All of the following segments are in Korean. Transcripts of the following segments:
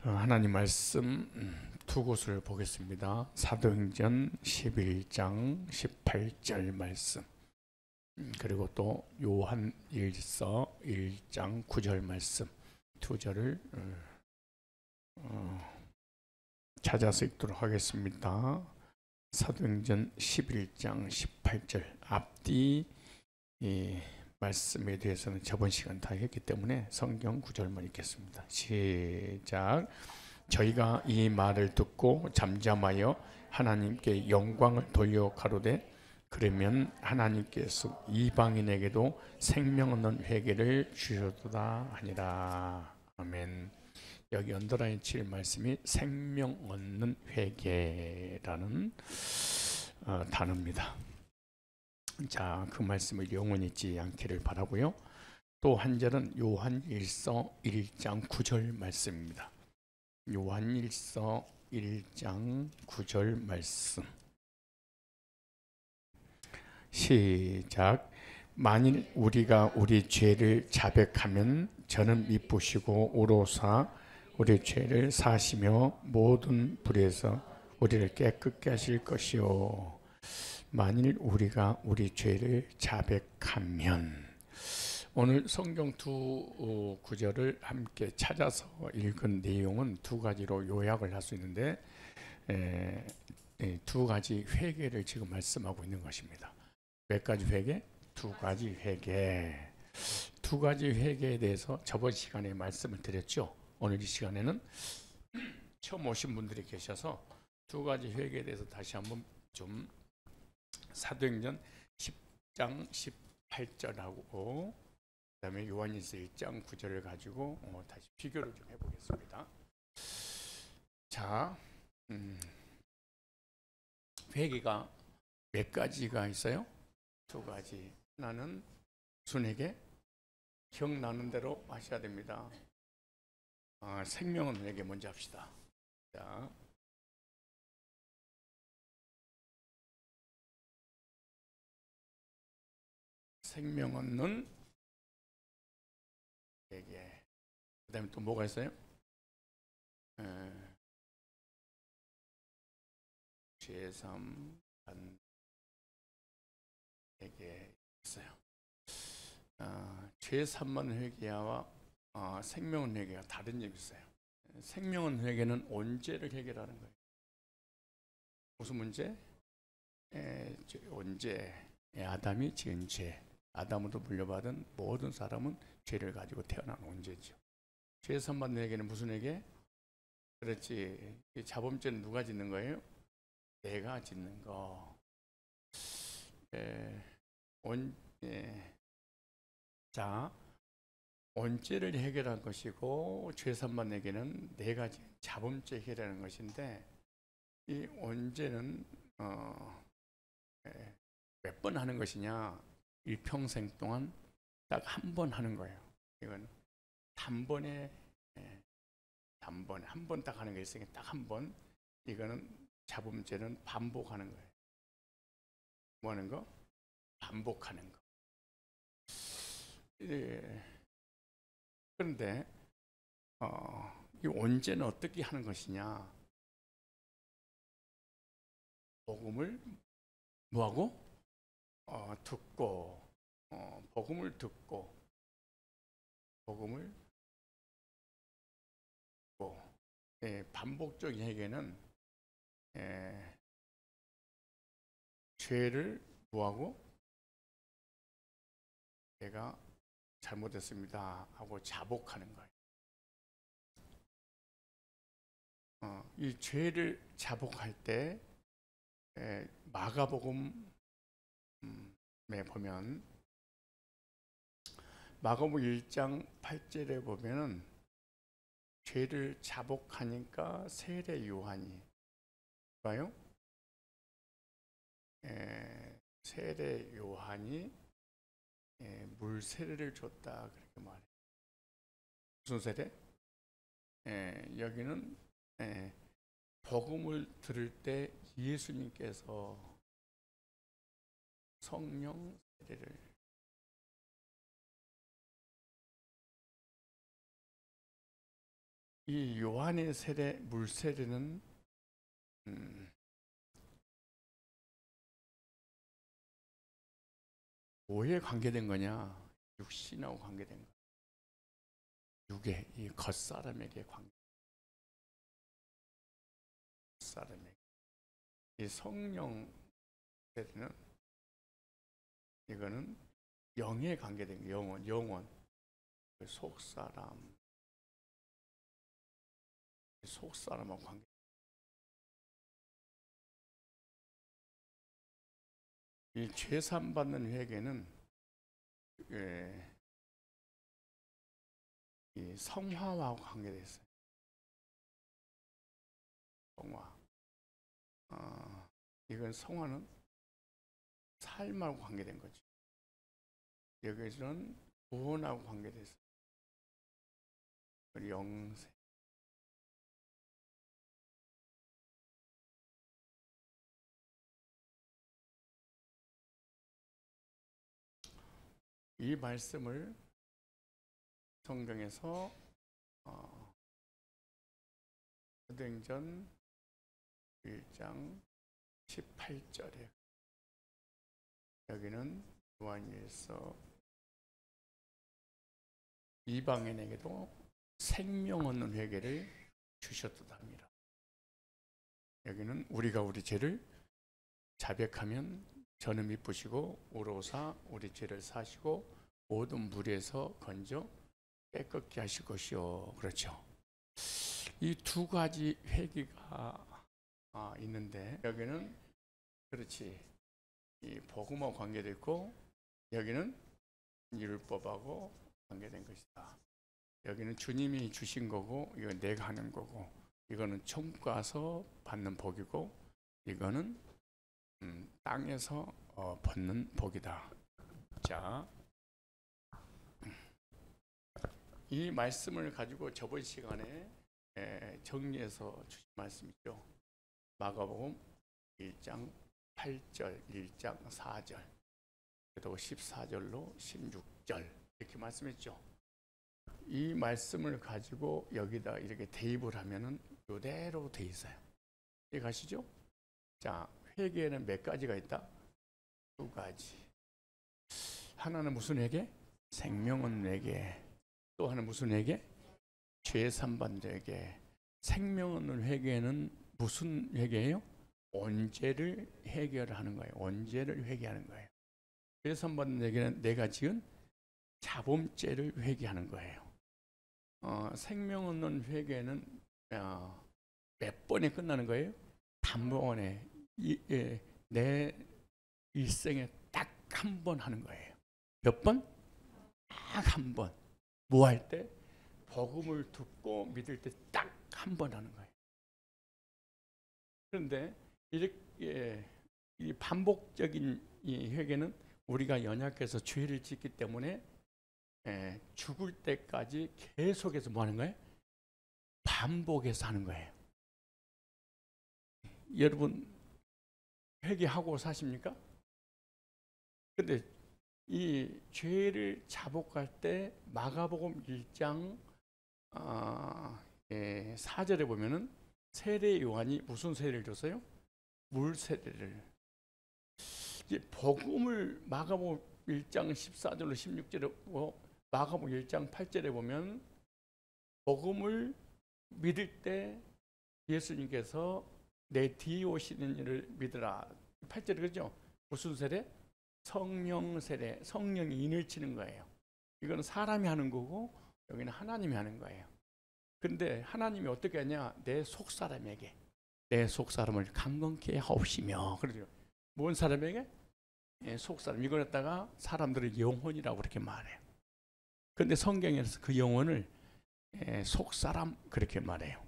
하나님 말씀 두 곳을 보겠습니다. 사도행전 11장 18절 말씀, 그리고 또 요한일서 1장 9절 말씀 두 절을 찾아서 읽도록 하겠습니다. 사도행전 11장 18절 앞뒤 말씀에 대해서는 저번 시간 다 했기 때문에 성경 구절만 읽겠습니다. 시작. 저희가 이 말을 듣고 잠잠하여 하나님께 영광을 돌려 가로되 그러면 하나님께서 이방인에게도 생명 얻는 회개를 주셨도다 하니라. 아멘. 여기 언더라인 칠 말씀이 생명 얻는 회개라는 단어입니다. 자, 그 말씀을 영원히 잊지 않기를 바라고요. 또 한 절은 요한일서 1장 9절 말씀입니다. 요한일서 1장 9절 말씀. 시작. 만일 우리가 우리 죄를 자백하면 저는 미쁘시고 오로사 우리 죄를 사시며 모든 불에서 우리를 깨끗게 하실 것이요. 만일 우리가 우리 죄를 자백하면, 오늘 성경 두 구절을 함께 찾아서 읽은 내용은 두 가지로 요약을 할 수 있는데 두 가지 회개를 지금 말씀하고 있는 것입니다. 몇 가지 회개? 두 가지 회개. 두 가지 회개에 대해서 저번 시간에 말씀을 드렸죠. 오늘 이 시간에는 처음 오신 분들이 계셔서 두 가지 회개에 대해서 다시 한번 좀 사도행전 10장 18절하고 그 다음에 요한일서 1장 9절을 가지고 다시 비교를 좀 해보겠습니다. 자, 회개가 몇 가지가 있어요? 두 가지. 하나는 순회개, 기억나는 대로 하셔야 됩니다. 생명은 회개 먼저 합시다. 자, 생명 얻는 회개. 그 다음에 또 뭐가 있어요? 제3 회개 있어요. 제3만 회개와 생명은 회개가 다른 점이 있어요. 생명은 회개는 언제를 해결하는 거예요. 무슨 문제? 언제 아담이 지은 죄, 아담으로 물려받은 모든 사람은 죄를 가지고 태어난 원죄죠. 죄에서 받는 회개는 무슨 회개? 그렇지. 자범죄는 누가 짓는 거예요? 내가 짓는 거. 자, 원죄를 해결한 것이고 죄산만 회개는 내가 지은 자범죄 해결하는 것인데, 이 원죄는 몇 번 하는 것이냐? 일평생 동안 딱 한 번 하는 거예요. 이건 단번에 한 번 딱 하는 게 있으니까 딱 한 번. 이거는 자범죄는 반복하는 거예요. 뭐 하는 거? 반복하는 거. 그런데 이 원죄는 어떻게 하는 것이냐? 복음을 뭐하고? 듣고, 복음을 듣고, 반복적인 회개는 죄를 뭐하고? 내가 잘못했습니다 하고 자복하는 거예요. 이 죄를 자복할 때 마가복음에 보면, 마가복음 1장 8절에 보면은 죄를 자복하니까 세례 요한이 봐요. 세례 요한이 물 세례를 줬다 그렇게 말해요. 무슨 세례? 여기는 복음을 들을 때 예수님께서 성령 세례를 이 요한의 세례, 물 세례는 뭐에 관계된 거냐? 육신하고 관계된 거. 육의 이 겉사람에게 관계. 겉사람에게. 이 성령 세례는 이거는 영에 관계된 거. 영혼. 그 속사람하고 관계. 이 죄산 받는 회개는 이 성화와 관계되어 있어요. 성화. 이건 성화는 삶하고 관계된 거죠. 여기서는 구원하고 관계되어 있어요. 영생. 이 말씀을 성경에서 사도행전 1장 18절에 여기는 요한일서 이방인에게도 생명 얻는 회개를 주셨다 합니다. 여기는 우리가 우리 죄를 자백하면 저는 미쁘시고 우로사 우리 죄를 사시고 모든 무리에서 건져 깨끗게 하실 것이요. 그렇죠. 이 두 가지 회개가 있는데 여기는 그렇지 이 복음하고 관계되어 있고 여기는 율법하고 관계된 것이다. 여기는 주님이 주신 거고 이건 내가 하는 거고 이거는 천국 가서 받는 복이고 이거는 땅에서 받는 복이다. 자, 이 말씀을 가지고 저번 시간에 정리해서 주신 말씀이죠. 마가복음 1장 8절, 1장 4절, 그리고 14절로 16절 이렇게 말씀했죠. 이 말씀을 가지고 여기다 이렇게 대입을 하면은 이대로 돼 있어요. 이해 가시죠? 자, 회개에는 몇 가지가 있다? 두 가지. 하나는 무슨 회개? 생명 얻는 회개. 또 하나는 무슨 회개? 죄 산받는 회개. 생명 얻는 회개는 무슨 회개예요? 원죄를 해결하는 거예요. 원죄를 회개하는 거예요. 죄 산받는 회개는 내가 지은 자범죄를 회개하는 거예요. 생명 얻는 회개는 몇 번에 끝나는 거예요? 단번에 내 일생에 딱 한 번 하는 거예요. 몇 번? 딱 한 번. 뭐 할 때? 복음을 듣고 믿을 때 딱 한 번 하는 거예요. 그런데 이렇게 이 반복적인 이 회개는 우리가 연약해서 죄를 짓기 때문에 죽을 때까지 계속해서 뭐 하는 거예요? 반복해서 하는 거예요. 여러분 회개하고 사십니까? 근데 이 죄를 자복할 때 마가복음 1장 4절에 보면은 세례 요한이 무슨 세례를 줬어요? 물 세례를. 이제 복음을 마가복음 1장 14절로 16절에 마가복음 1장 8절에 보면 복음을 믿을 때 예수님께서 내 뒤에 오시는 이를 믿으라. 8절에 그러죠? 무슨 세례? 성령 세례. 성령이 인을 치는 거예요. 이거는 사람이 하는 거고 여기는 하나님이 하는 거예요. 그런데 하나님이 어떻게 하냐? 내 속사람에게 내 속사람을 강건케 하옵시며. 그러죠. 뭔 사람에게? 속사람. 이걸 갖다가 사람들의 영혼이라고 그렇게 말해요. 그런데 성경에서 그 영혼을 속사람 그렇게 말해요.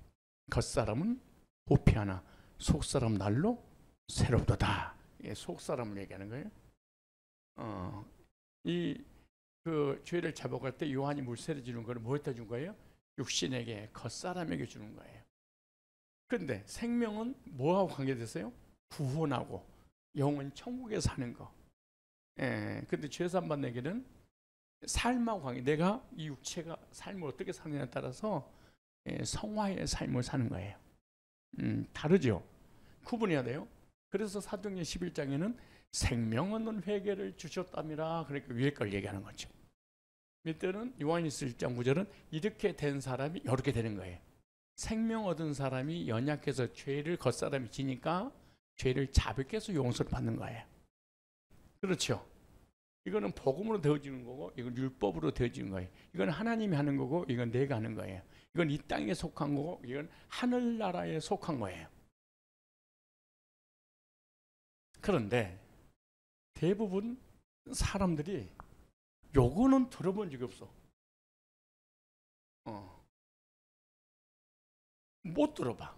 겉사람은 호피하나 속사람 날로 새롭도다. 속사람을 얘기하는 거예요. 그 죄를 자복할 때 요한이 물세례 주는 거를 뭐에다 준 거예요? 육신에게 겉사람에게 주는 거예요. 그런데 생명은 뭐하고 관계됐어요? 구원하고 영은 천국에 사는 거. 근데 죄산 받는 에게는 삶하고 관계. 내가 이 육체가 삶을 어떻게 사느냐에 따라서 성화의 삶을 사는 거예요. 다르죠. 구분해야 돼요. 그래서 사도행전 11장에는 생명 얻는 회개를 주셨답니다. 그러니까 위에 걸 얘기하는 거죠. 밑에는 요한일서 1장 9절은 이렇게 된 사람이 이렇게 되는 거예요. 생명 얻은 사람이 연약해서 죄를 겉사람이 지니까 죄를 자백해서 용서를 받는 거예요. 그렇죠. 이거는 복음으로 되어지는 거고 이건 율법으로 되어지는 거예요. 이건 하나님이 하는 거고 이건 내가 하는 거예요. 이건 이 땅에 속한 거고 이건 하늘나라에 속한 거예요. 그런데 대부분 사람들이 요거는 들어본 적이 없어. 못 들어봐.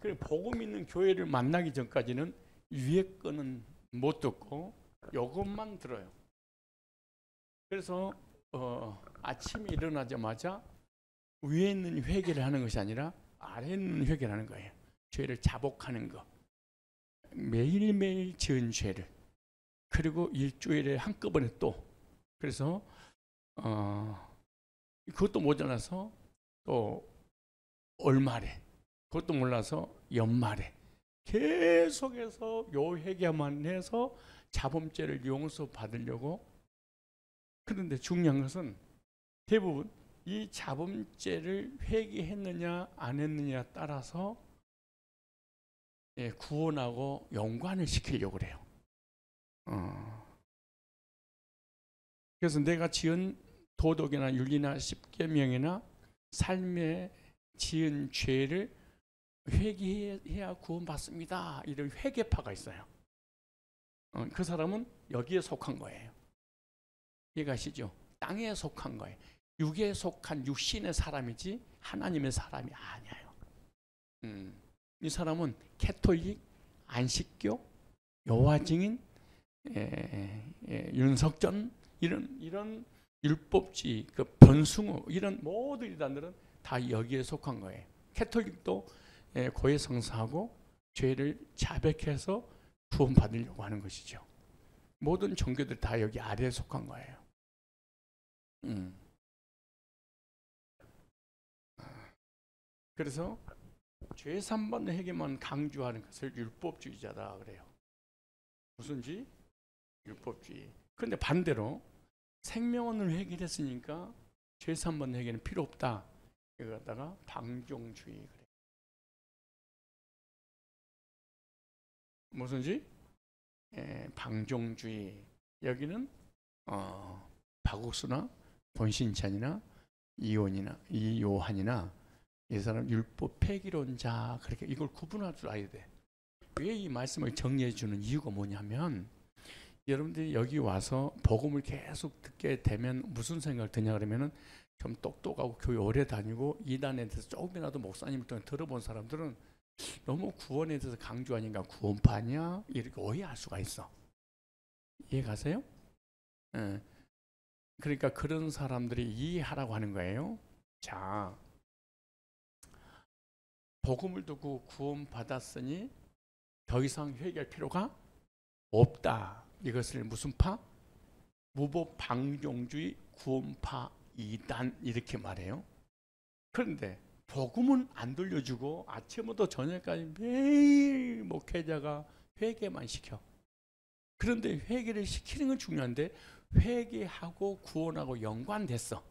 그래 복음 있는 교회를 만나기 전까지는 위에 거는 못 듣고 요것만 들어요. 그래서 아침에 일어나자마자 위에 있는 회개를 하는 것이 아니라 아래에 있는 회개를 하는 거예요. 죄를 자복하는 거. 매일매일 지은 죄를. 그리고 일주일에 한꺼번에 또. 그래서 그것도 모자라서 또 월말에, 그것도 몰라서 연말에 계속해서 요 회개만 해서 자범죄를 용서받으려고. 그런데 중요한 것은 대부분 이 자범죄를 회개했느냐 안 했느냐에 따라서 구원하고 연관을 시키려고 그래요. 그래서 내가 지은 도덕이나 윤리나 십계명이나 삶에 지은 죄를 회개해야 구원받습니다. 이런 회개파가 있어요. 그 사람은 여기에 속한 거예요. 이해가시죠? 땅에 속한 거예요. 육에 속한 육신의 사람이지 하나님의 사람이 아니에요. 이 사람은 캐톨릭, 안식교, 여호와 증인, 윤석전 이런 율법주의, 그 변승우 이런 모든 이단들은 다 여기에 속한 거예요. 캐톨릭도 고해 성사하고 죄를 자백해서 구원받으려고 하는 것이죠. 모든 종교들 다 여기 아래에 속한 거예요. 그래서 죄 3번 회개만 강조하는 것을 율법주의자다 그래요. 무슨 주의? 율법주의. 그런데 반대로 생명원을 회개를 했으니까 죄 3번 회개는 필요 없다. 이거 갖다가 방종주의 그래요. 무슨 주의? 방종주의. 여기는 박옥수나 본신찬이나 이요한이나 이 사람 율법 폐기론자, 그렇게 이걸 구분할 줄 알아야 돼. 왜 이 말씀을 정리해 주는 이유가 뭐냐면, 여러분들이 여기 와서 복음을 계속 듣게 되면 무슨 생각을 드냐 그러면은 좀 똑똑하고 교회 오래 다니고 이단에 대해서 조금이라도 목사님을 들어본 사람들은 너무 구원에 대해서 강조하니까 구원파냐 이렇게 오해할 수가 있어. 이해 가세요? 그러니까 그런 사람들이 이해하라고 하는 거예요. 자, 복음을 듣고 구원받았으니 더 이상 회개할 필요가 없다. 이것을 무슨 파? 무법 방종주의 구원파 이단 이렇게 말해요. 그런데 복음은 안 들려주고 아침부터 저녁까지 매일 목회자가 회개만 시켜. 그런데 회개를 시키는 건 중요한데 회개하고 구원하고 연관됐어.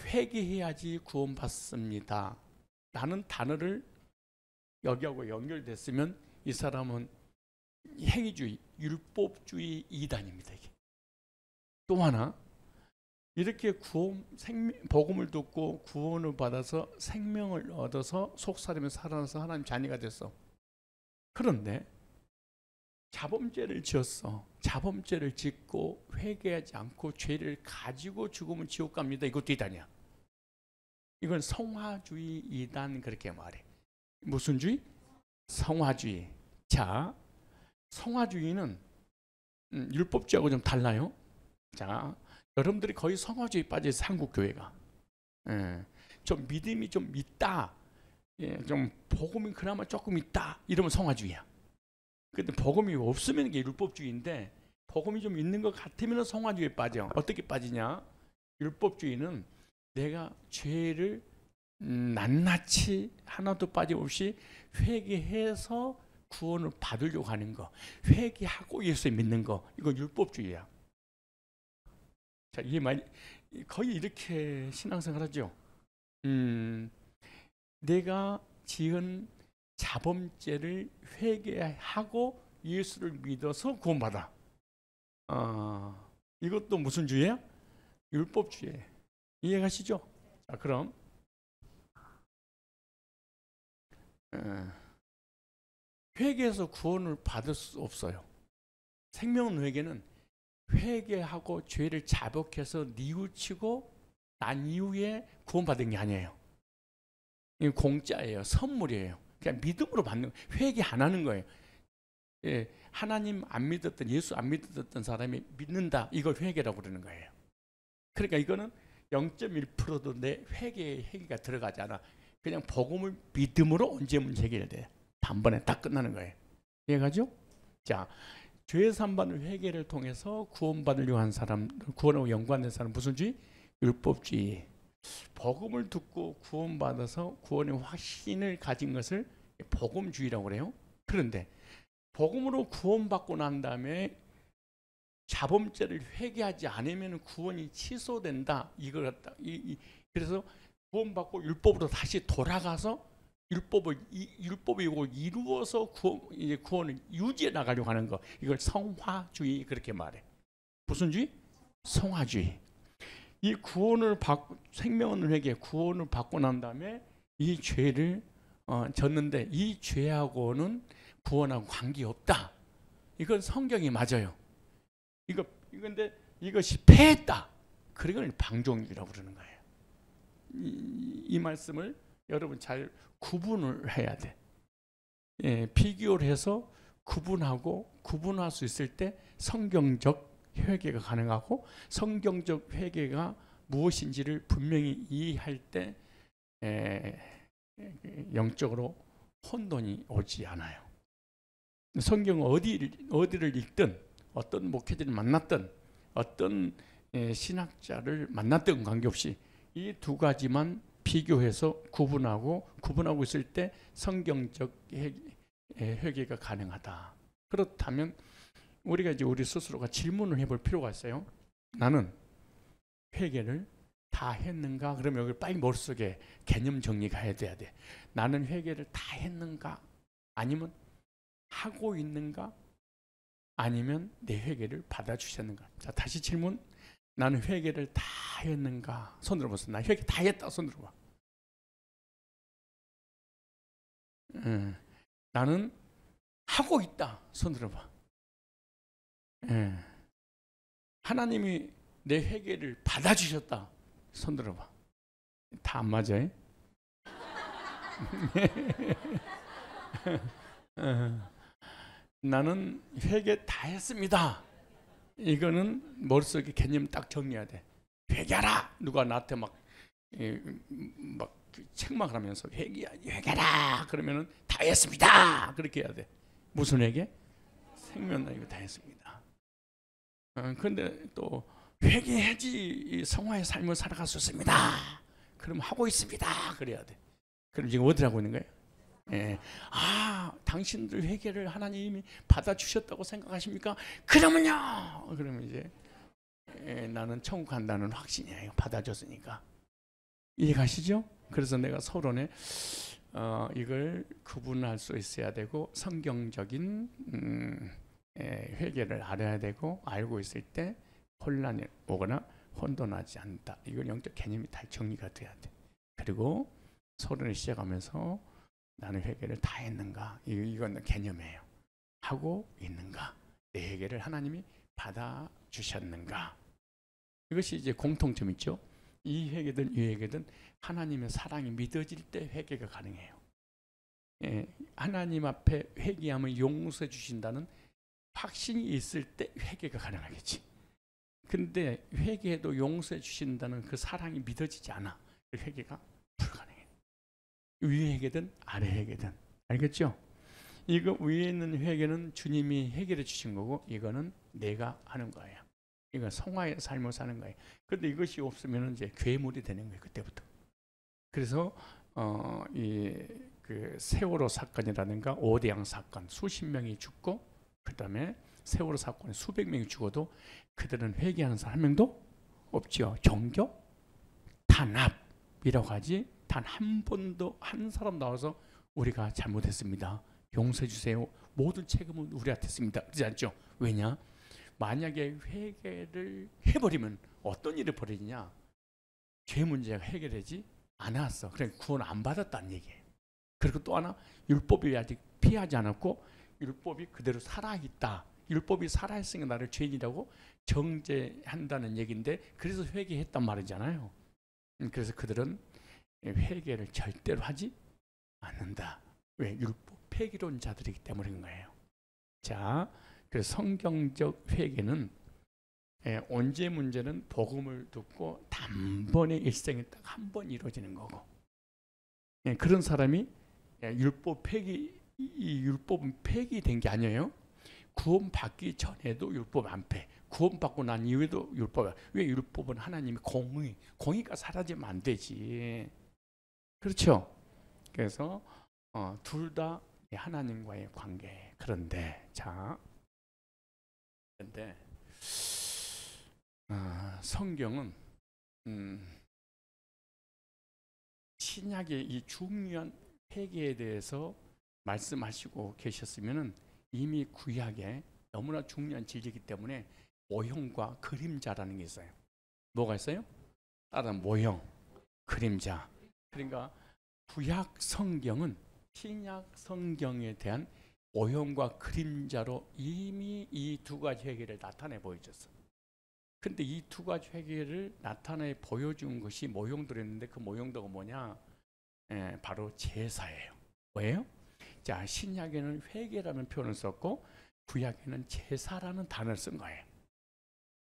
회개해야지 구원받습니다 라는 단어를 여기하고 연결됐으면 이 사람은 행위주의, 율법주의 이단입니다. 이게. 또 하나, 이렇게 복음을 듣고 구원을 받아서 생명을 얻어서 속사람에 살아나서 하나님 자녀가 됐어. 그런데 자범죄를 지었어. 자범죄를 짓고 회개하지 않고 죄를 가지고 죽으면 지옥 갑니다. 이것도 이단이야. 이건 성화주의 이단 그렇게 말해. 무슨 주의? 성화주의. 자, 성화주의는 율법주의하고 좀 달라요. 자, 여러분들이 거의 성화주의 빠져서 한국 교회가 좀 믿음이 좀 있다, 좀 복음이 그나마 조금 있다 이러면 성화주의야. 근데 복음이 없으면 이게 율법주의인데 복음이 좀 있는 것 같으면 성화주의에 빠져. 어떻게 빠지냐? 율법주의는 내가 죄를 낱낱이 하나도 빠짐없이 회개해서 구원을 받으려고 하는 거, 회개하고 예수를 믿는 거, 이거 율법주의야. 자, 이게 거의 이렇게 신앙생활하죠. 내가 지은 자범죄를 회개하고 예수를 믿어서 구원받아. 이것도 무슨 주의야? 율법주의. 이해가시죠? 자, 그럼 회개해서 구원을 받을 수 없어요. 생명 회개는 회개하고 죄를 자복해서 뉘우치고 난 이후에 구원받은 게 아니에요. 이거 공짜예요. 선물이에요. 그냥 믿음으로 받는 거예요. 회개 안 하는 거예요. 예, 하나님 안 믿었던, 예수 안 믿었던 사람이 믿는다, 이걸 회개라고 그러는 거예요. 그러니까 이거는 0.1%도 내 회개가 들어가지 않아. 그냥 복음을 믿음으로 언제 문제 해결돼요. 단번에 딱 끝나는 거예요. 이해가죠? 자, 죄 산반의 회개를 통해서 구원받으려고 하는 사람, 구원하고 연관된 사람 무슨 주의? 율법주의. 복음을 듣고 구원받아서 구원의 확신을 가진 것을 복음주의라고 그래요. 그런데 복음으로 구원받고 난 다음에 자범죄를 회개하지 않으면 구원이 취소된다. 이걸 갖다 그래서 구원받고 율법으로 다시 돌아가서 율법이고 이루어서 구원을 유지해 나가려고 하는 거, 이걸 성화주의 그렇게 말해. 무슨 주의? 성화주의. 이 구원을 받고 생명을 회개, 구원을 받고 난 다음에 이 죄를 졌는데 이 죄하고는 구원하고 관계 없다. 이건 성경이 맞아요. 이건데 이것이 패했다. 그걸 방종이라고 그러는 거예요. 이 말씀을 여러분 잘 구분을 해야 돼. 예, 비교를 해서 구분할 수 있을 때 성경적 회개가 가능하고, 성경적 회개가 무엇인지를 분명히 이해할 때 영적으로 혼돈이 오지 않아요. 성경 어디를 읽든 어떤 목회자를 만났든 어떤 신학자를 만났든 관계없이 이 두 가지만 비교해서 구분하고 있을 때 성경적 회개가 가능하다. 그렇다면 우리가 이제 우리 스스로가 질문을 해볼 필요가 있어요. 나는 회개를 다 했는가? 그러면 여기 빨리 머릿속에 개념 정리가 해야 돼. 나는 회개를 다 했는가? 아니면 하고 있는가? 아니면 내 회개를 받아주셨는가? 자, 다시 질문. 나는 회개를 다 했는가? 손 들어보세요. 나 회개 다 했다. 손 들어봐. 나는 하고 있다. 손 들어봐. 하나님이 내 회개를 받아주셨다. 손 들어봐. 다 안 맞아요? 나는 회개 다 했습니다. 이거는 머릿속에 개념 딱 정리해야 돼. 회개하라. 누가 나한테 막 책망을 하면서 회개하라 그러면은 다 했습니다. 그렇게 해야 돼. 무슨 회개? 생명 이거 다 했습니다. 그런데 또 회개해야지 성화의 삶을 살아갈 수 있습니다. 그럼 하고 있습니다. 그래야 돼. 그럼 지금 어디를 하고 있는 거예요? 당신들 회개를 하나님이 받아주셨다고 생각하십니까? 그러면요. 그러면 이제 나는 천국 간다는 확신이에요. 받아줬으니까. 이해가시죠? 그래서 내가 서론에 이걸 구분할 수 있어야 되고, 성경적인 회개를 알아야 되고, 알고 있을 때 혼란이 오거나 혼돈하지 않는다. 이걸 영적 개념이 다 정리가 돼야 돼. 그리고 서론을 시작하면서 나는 회개를 다 했는가? 이건 개념이에요. 하고 있는가? 내 회개를 하나님이 받아주셨는가? 이것이 이제 공통점 있죠. 이 회개든 이 회개든 하나님의 사랑이 믿어질 때 회개가 가능해요. 하나님 앞에 회개하면 용서해 주신다는 확신이 있을 때 회개가 가능하겠지. 근데 회개해도 용서해 주신다는 그 사랑이 믿어지지 않아. 회개가 불가능해. 위 회개든 아래 회개든. 알겠죠? 이거 위에 있는 회개는 주님이 해결해 주신 거고, 이거는 내가 하는 거예요. 이건 성화의 삶을 사는 거예요. 근데 이것이 없으면 이제 괴물이 되는 거예요. 그때부터. 그래서 이 그 세월호 사건이라든가 오대양 사건 수십 명이 죽고 그다음에 세월호 사건에 수백 명이 죽어도 그들은 회개하는 사람 한 명도 없죠. 종교 탄압이라고 하지 단 한 번도 한 사람 나와서 우리가 잘못했습니다. 용서해 주세요. 모든 책임은 우리한테 있습니다. 그렇지 않죠? 왜냐? 만약에 회개를 해버리면 어떤 일이 벌어지냐? 죄 문제가 해결되지 않았어. 그러니까 구원 안 받았다는 얘기예요. 그리고 또 하나 율법이 아직 피하지 않았고 율법이 그대로 살아있다. 율법이 살아있으니까 나를 죄인이라고 정죄한다는 얘기인데 그래서 회개했단 말이잖아요. 그래서 그들은 회개를 절대로 하지 않는다. 왜? 율법 폐기론자들이기 때문인 거예요. 자, 그래서 성경적 회개는 언제 문제는 복음을 듣고 단번에 일생에 딱 한 번 이루어지는 거고 그런 사람이 율법 폐기 이 율법은 폐기된 게 아니에요. 구원받기 전에도 율법 안 폐. 구원받고 난 이후에도 율법. 왜? 율법은 하나님의 공의가 사라지면 안 되지. 그렇죠? 그래서 둘 다 하나님과의 관계. 그런데 성경은 신약의 이 중요한 회개에 대해서 말씀하시고 계셨으면은 이미 구약에 너무나 중요한 진리이기 때문에 모형과 그림자라는 게 있어요. 뭐가 있어요? 따라 모형, 그림자. 그러니까 구약 성경은 신약 성경에 대한 모형과 그림자로 이미 이 두 가지 회개를 나타내 보여줬어. 근데 이 두 가지 회개를 나타내 보여준 것이 모형들이었는데 그 모형도가 뭐냐? 바로 제사예요. 뭐예요? 자, 신약에는 회개라는 표현을 썼고 구약에는 제사라는 단어를 쓴 거예요.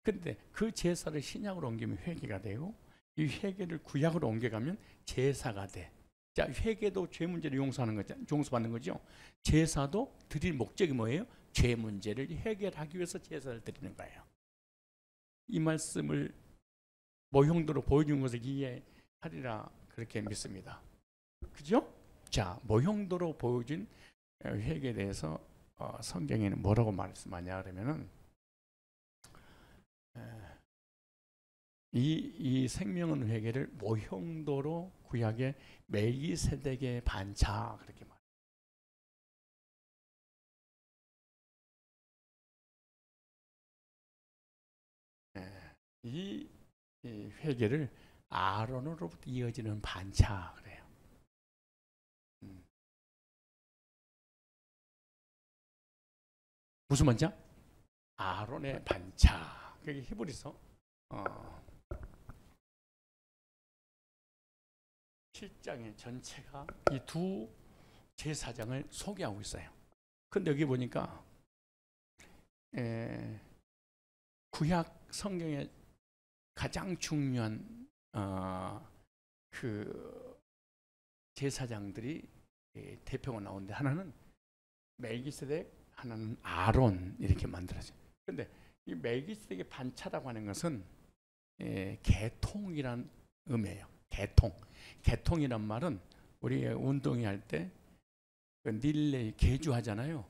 근데 그 제사를 신약으로 옮기면 회개가 되고 이 회개를 구약으로 옮겨가면 제사가 돼. 자, 회개도 죄 문제를 용서하는 거죠. 용서받는 거죠. 제사도 드릴 목적이 뭐예요? 죄 문제를 해결하기 위해서 제사를 드리는 거예요. 이 말씀을 모형도로 보여준 것을 이해하리라 그렇게 믿습니다. 그죠? 자, 모형도로 보여준 회개에 대해서 성경에는 뭐라고 말씀하냐 그러면은 이 생명은 회개를 모형도로 구약의 멜기세덱의 반차 그렇게 말해요. 이 회개를 아론으로부터 이어지는 반차 그래요. 무슨 반차? 아론의 반차. 그게 히브리서 7장의 전체가 이 두 제사장을 소개하고 있어요. 근데 여기 보니까 구약 성경의 가장 중요한 그 제사장들이 대표가 나오는데 하나는 멜기세덱, 하나는 아론 이렇게 만들어져요. 근데 이 멜기세덱의 반차라고 하는 것은 계통이란 의미예요. 계통이란 말은 우리 운동회 할 때 릴레이 계주하잖아요.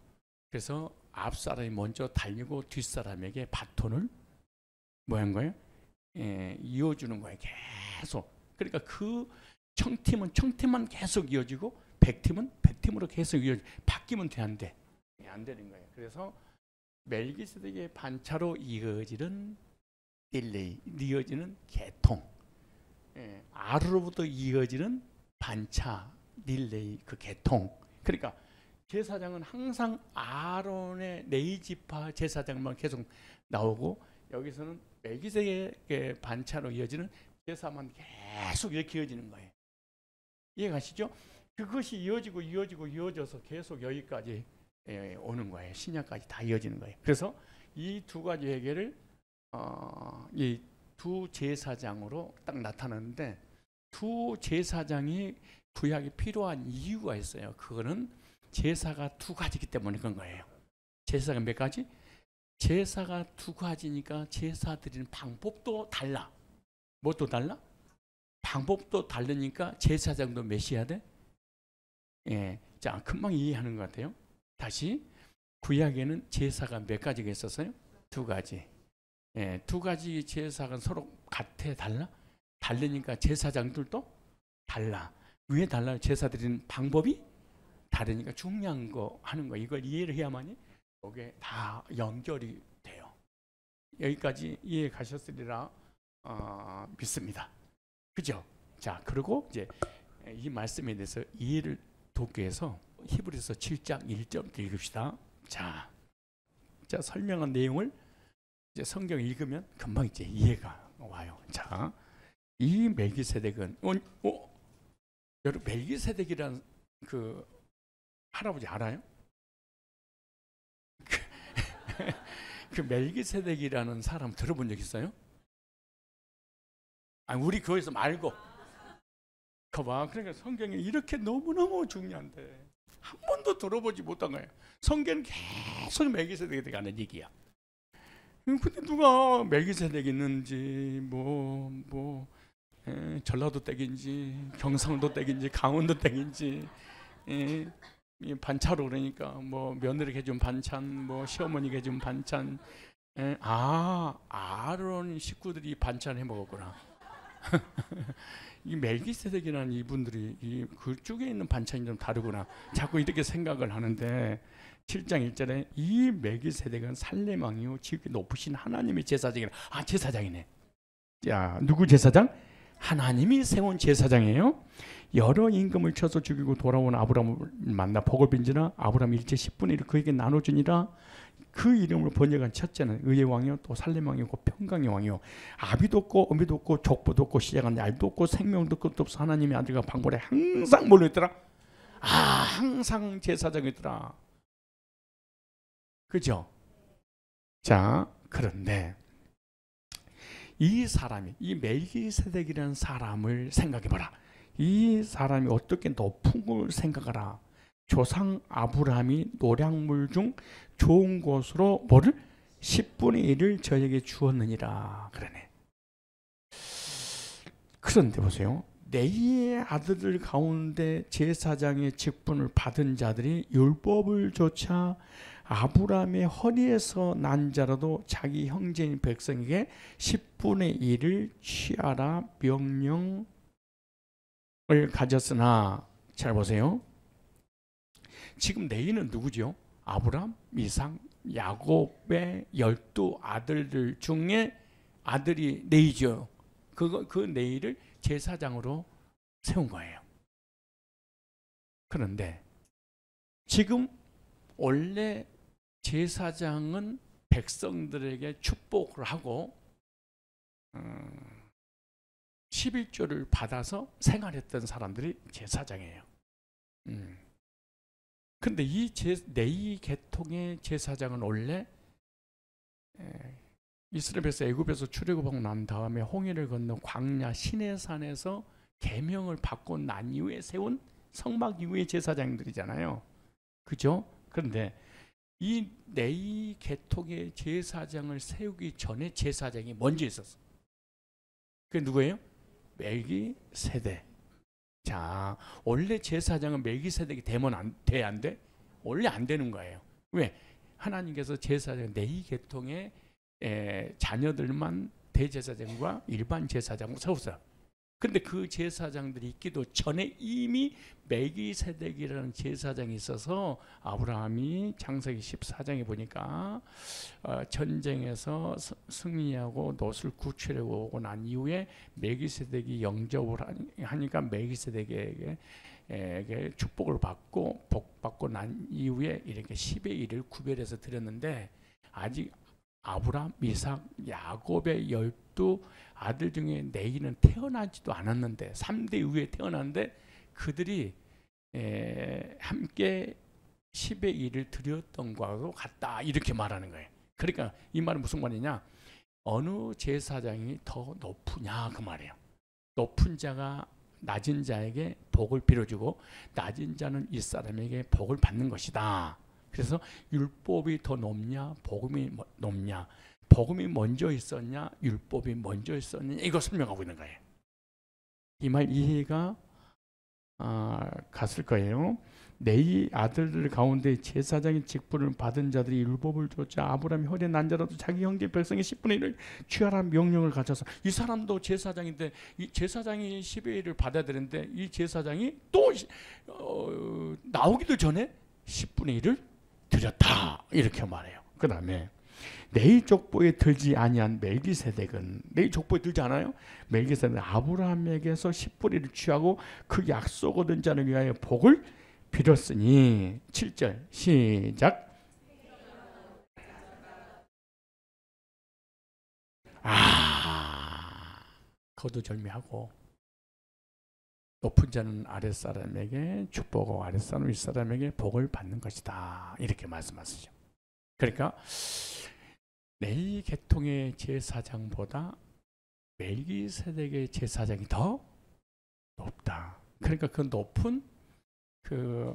그래서 앞 사람이 먼저 달리고 뒷 사람에게 바톤을 뭐 한 거예요? 이어주는 거예요. 계속. 그러니까 그 청팀은 청팀만 계속 이어지고 백팀은 백팀으로 계속 이어지고 바뀌면 돼 안 돼? 안 되는 거예요. 그래서 멜기세덱의 반차로 이어지는 릴레이, 이어지는 계통, 아로로부터 이어지는 반차, 릴레이 그 계통. 그러니까 제사장은 항상 아론의 네이지파 제사장만 계속 나오고 여기서는 멜기세덱의 반차로 이어지는 제사만 계속 이렇게 이어지는 거예요. 이해가시죠? 그것이 이어져서 계속 여기까지 오는 거예요. 신약까지 다 이어지는 거예요. 그래서 이 두 가지 회개를 이 두 제사장으로 딱 나타나는데 두 제사장이 구약이 필요한 이유가 있어요. 그거는 제사가 두 가지이기 때문에 그런 거예요. 제사가 몇 가지? 제사가 두 가지니까 제사 드리는 방법도 달라. 뭣도 달라? 방법도 다르니까 제사장도 몇이야 돼? 예, 자, 금방 이해하는 것 같아요. 다시 구약에는 제사가 몇 가지가 있었어요? 두 가지. 예, 두 가지 제사가 서로 같아 달라? 다르니까 제사장들도 달라. 왜 달라요? 제사 드리는 방법이 다르니까 중요한 거 하는 거, 이걸 이해를 해야만이 이게 다 연결이 돼요. 여기까지 이해 가셨으리라 믿습니다. 그죠? 자, 그리고 이제 이 말씀에 대해서 이해를 돕기 위해서 히브리서 7장 1절 읽읍시다. 자, 설명한 내용을 이제 성경 읽으면 금방 이제 이해가 와요. 자, 이 멜기세덱은 여러분 멜기세덱이라는 그 할아버지 알아요? 그 멜기세덱이라는 사람 들어본 적 있어요? 아니, 우리 교회에서 말고. 거봐, 그러니까 성경이 이렇게 너무너무 중요한데 한 번도 들어보지 못한 거예요. 성경은 계속 멜기세덱에 관한 얘기야. 근데 누가 멜기세덱 있는지 전라도 댁인지 경상도 댁인지 강원도 댁인지 반차로 그러니까 며느리가 해준 반찬, 시어머니가 해준 반찬, 아론 식구들이 반찬 해 먹었구나. 이 멜기세덱이라는 이분들이 그쪽에 있는 반찬이 좀 다르구나. 자꾸 이렇게 생각을 하는데 7장 1절에 이 멜기세덱은 살렘 왕이요 지극히 높으신 하나님의 제사장이라. 제사장이네. 자, 누구 제사장? 하나님이 세운 제사장이에요. 여러 임금을 쳐서 죽이고 돌아온 아브라함을 만나 복을 빈지라 아브라함 일제 10분의 1을 그에게 나눠주니라. 그 이름으로 번역한 첫째는 의의 왕이요 또 살렘 왕이고 평강의 왕이요 아비도 없고 어미도 없고 족보도 없고 시작한 날도 없고 생명도 끝도 없어 하나님의 아들과 방골에 항상 뭘로 있더라? 항상 제사장이더라. 그죠? 자, 그런데 이 사람이, 이 멜기세덱이라는 사람을 생각해봐라. 이 사람이 어떻게 높은 걸 생각하라. 조상 아브라함이 노량물 중 좋은 곳으로 뭐를? 10분의 1을 저에게 주었느니라. 그러네. 그런데 보세요. 네의 아들들 가운데 제사장의 직분을 받은 자들이 율법을 조차 아브라함의 허리에서 난 자라도 자기 형제인 백성에게 10분의 1을 취하라 명령을 가졌으나, 잘 보세요. 지금 네이는 누구죠? 아브라함, 이삭, 야곱의 12 아들들 중에 아들이 네이죠. 그 네이를 제사장으로 세운 거예요. 그런데 지금 원래 제사장은 백성들에게 축복을 하고 11조를 받아서 생활했던 사람들이 제사장이에요. 근데 이 네이 계통의 제사장은 원래 이스라엘에서 애굽에서 출애굽하고 난 다음에 홍해를 건너 광야 시내산에서 계명을 받고 난 이후에 세운 성막 이후의 제사장들이잖아요. 그죠? 그런데 이 네이 계통의 제사장을 세우기 전에 제사장이 먼저 있었어. 그게 누구예요? 멜기세덱. 자, 원래 제사장은 멜기세덱이 되면 돼, 안 돼? 원래 안 되는 거예요. 왜? 하나님께서 제사장 네이 계통의 자녀들만 대제사장과 일반 제사장으로 세웠어요. 근데 그 제사장들이 있기도 전에 이미 멜기세덱이라는 제사장이 있어서 아브라함이 창세기 14장에 보니까 전쟁에서 승리하고 롯을 구출해 오고 난 이후에 멜기세덱이 영접을 하니까 멜기세덱에게 축복을 받고 복받고 난 이후에 이렇게 10의 1을 구별해서 드렸는데, 아직 아브라함, 이삭, 야곱의 12 아들 중에 네이는 태어나지도 않았는데 3대 이후에 태어났는데 그들이 함께 10의 1을 드렸던 것과 같다, 이렇게 말하는 거예요. 그러니까 이 말은 무슨 말이냐, 어느 제사장이 더 높으냐 그 말이에요. 높은 자가 낮은 자에게 복을 빌어주고 낮은 자는 이 사람에게 복을 받는 것이다. 그래서 율법이 더 높냐 복음이 높냐, 복음이 먼저 있었냐 율법이 먼저 있었냐, 이거 설명하고 있는 거예요. 이 말 이해가 갔을 거예요. 내 아들들 가운데 제사장의 직분을 받은 자들이 율법을 좇아 아브라함이 허리에 난 자라도 자기 형제 백성의 10분의 1을 취하라는 명령을 가져서, 이 사람도 제사장인데 이 제사장이 10의 1을 받아야 되는데 이 제사장이 또 나오기도 전에 10분의 1을 드렸다 이렇게 말해요. 그 다음에 내 족보에 들지 아니한 멜기세덱은, 내 족보에 들지 않아요? 멜기세덱은 아브라함에게서 10분의 1을 취하고 그 약속 얻은 자를 위하여 복을 빌었으니. 7절 시작. 거두절미하고 높은 자는 아랫사람에게 축복하고 아랫사람은 윗사람에게 복을 받는 것이다 이렇게 말씀하시죠. 그러니까 레위 계통의 제사장보다 멜기세덱의 제사장이 더 높다. 그러니까 그 높은 그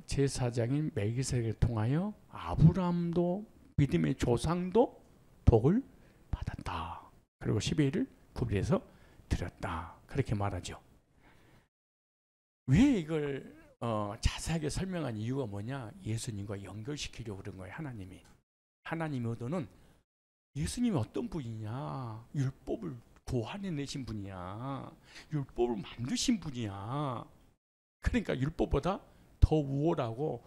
제사장인 멜기세덱을 통하여 아브라함도 믿음의 조상도 복을 받았다. 그리고 10의 1을 구별해서 드렸다. 그렇게 말하죠. 왜 이걸 자세하게 설명한 이유가 뭐냐? 예수님과 연결시키려고 그런 거예요. 하나님의 의도는 예수님이 어떤 분이냐? 율법을 고안해내신 분이야. 율법을 만드신 분이야. 그러니까 율법보다 더 우월하고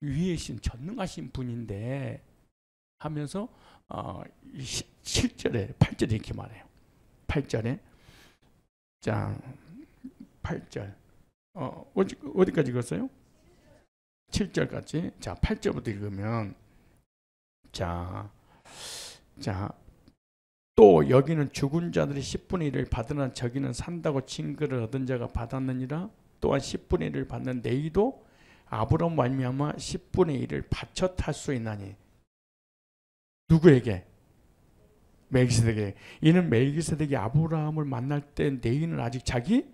위에신 전능하신 분인데 하면서 7절에 8절에 이렇게 말해요. 8절에 자 8절 어디까지 읽었어요? 7절까지. 자 8절부터 읽으면 또 여기는 죽은 자들이 10분의 1을 받으나 저기는 산다고 증거를 얻은 자가 받았느니라. 또한 10분의 1을 받는 네이도 아브라함 말미암아 10분의 1을 바쳐 탈 수 있나니. 누구에게? 멜기세덱에게. 이는 멜기세덱이 아브라함을 만날 때 네이는 아직 자기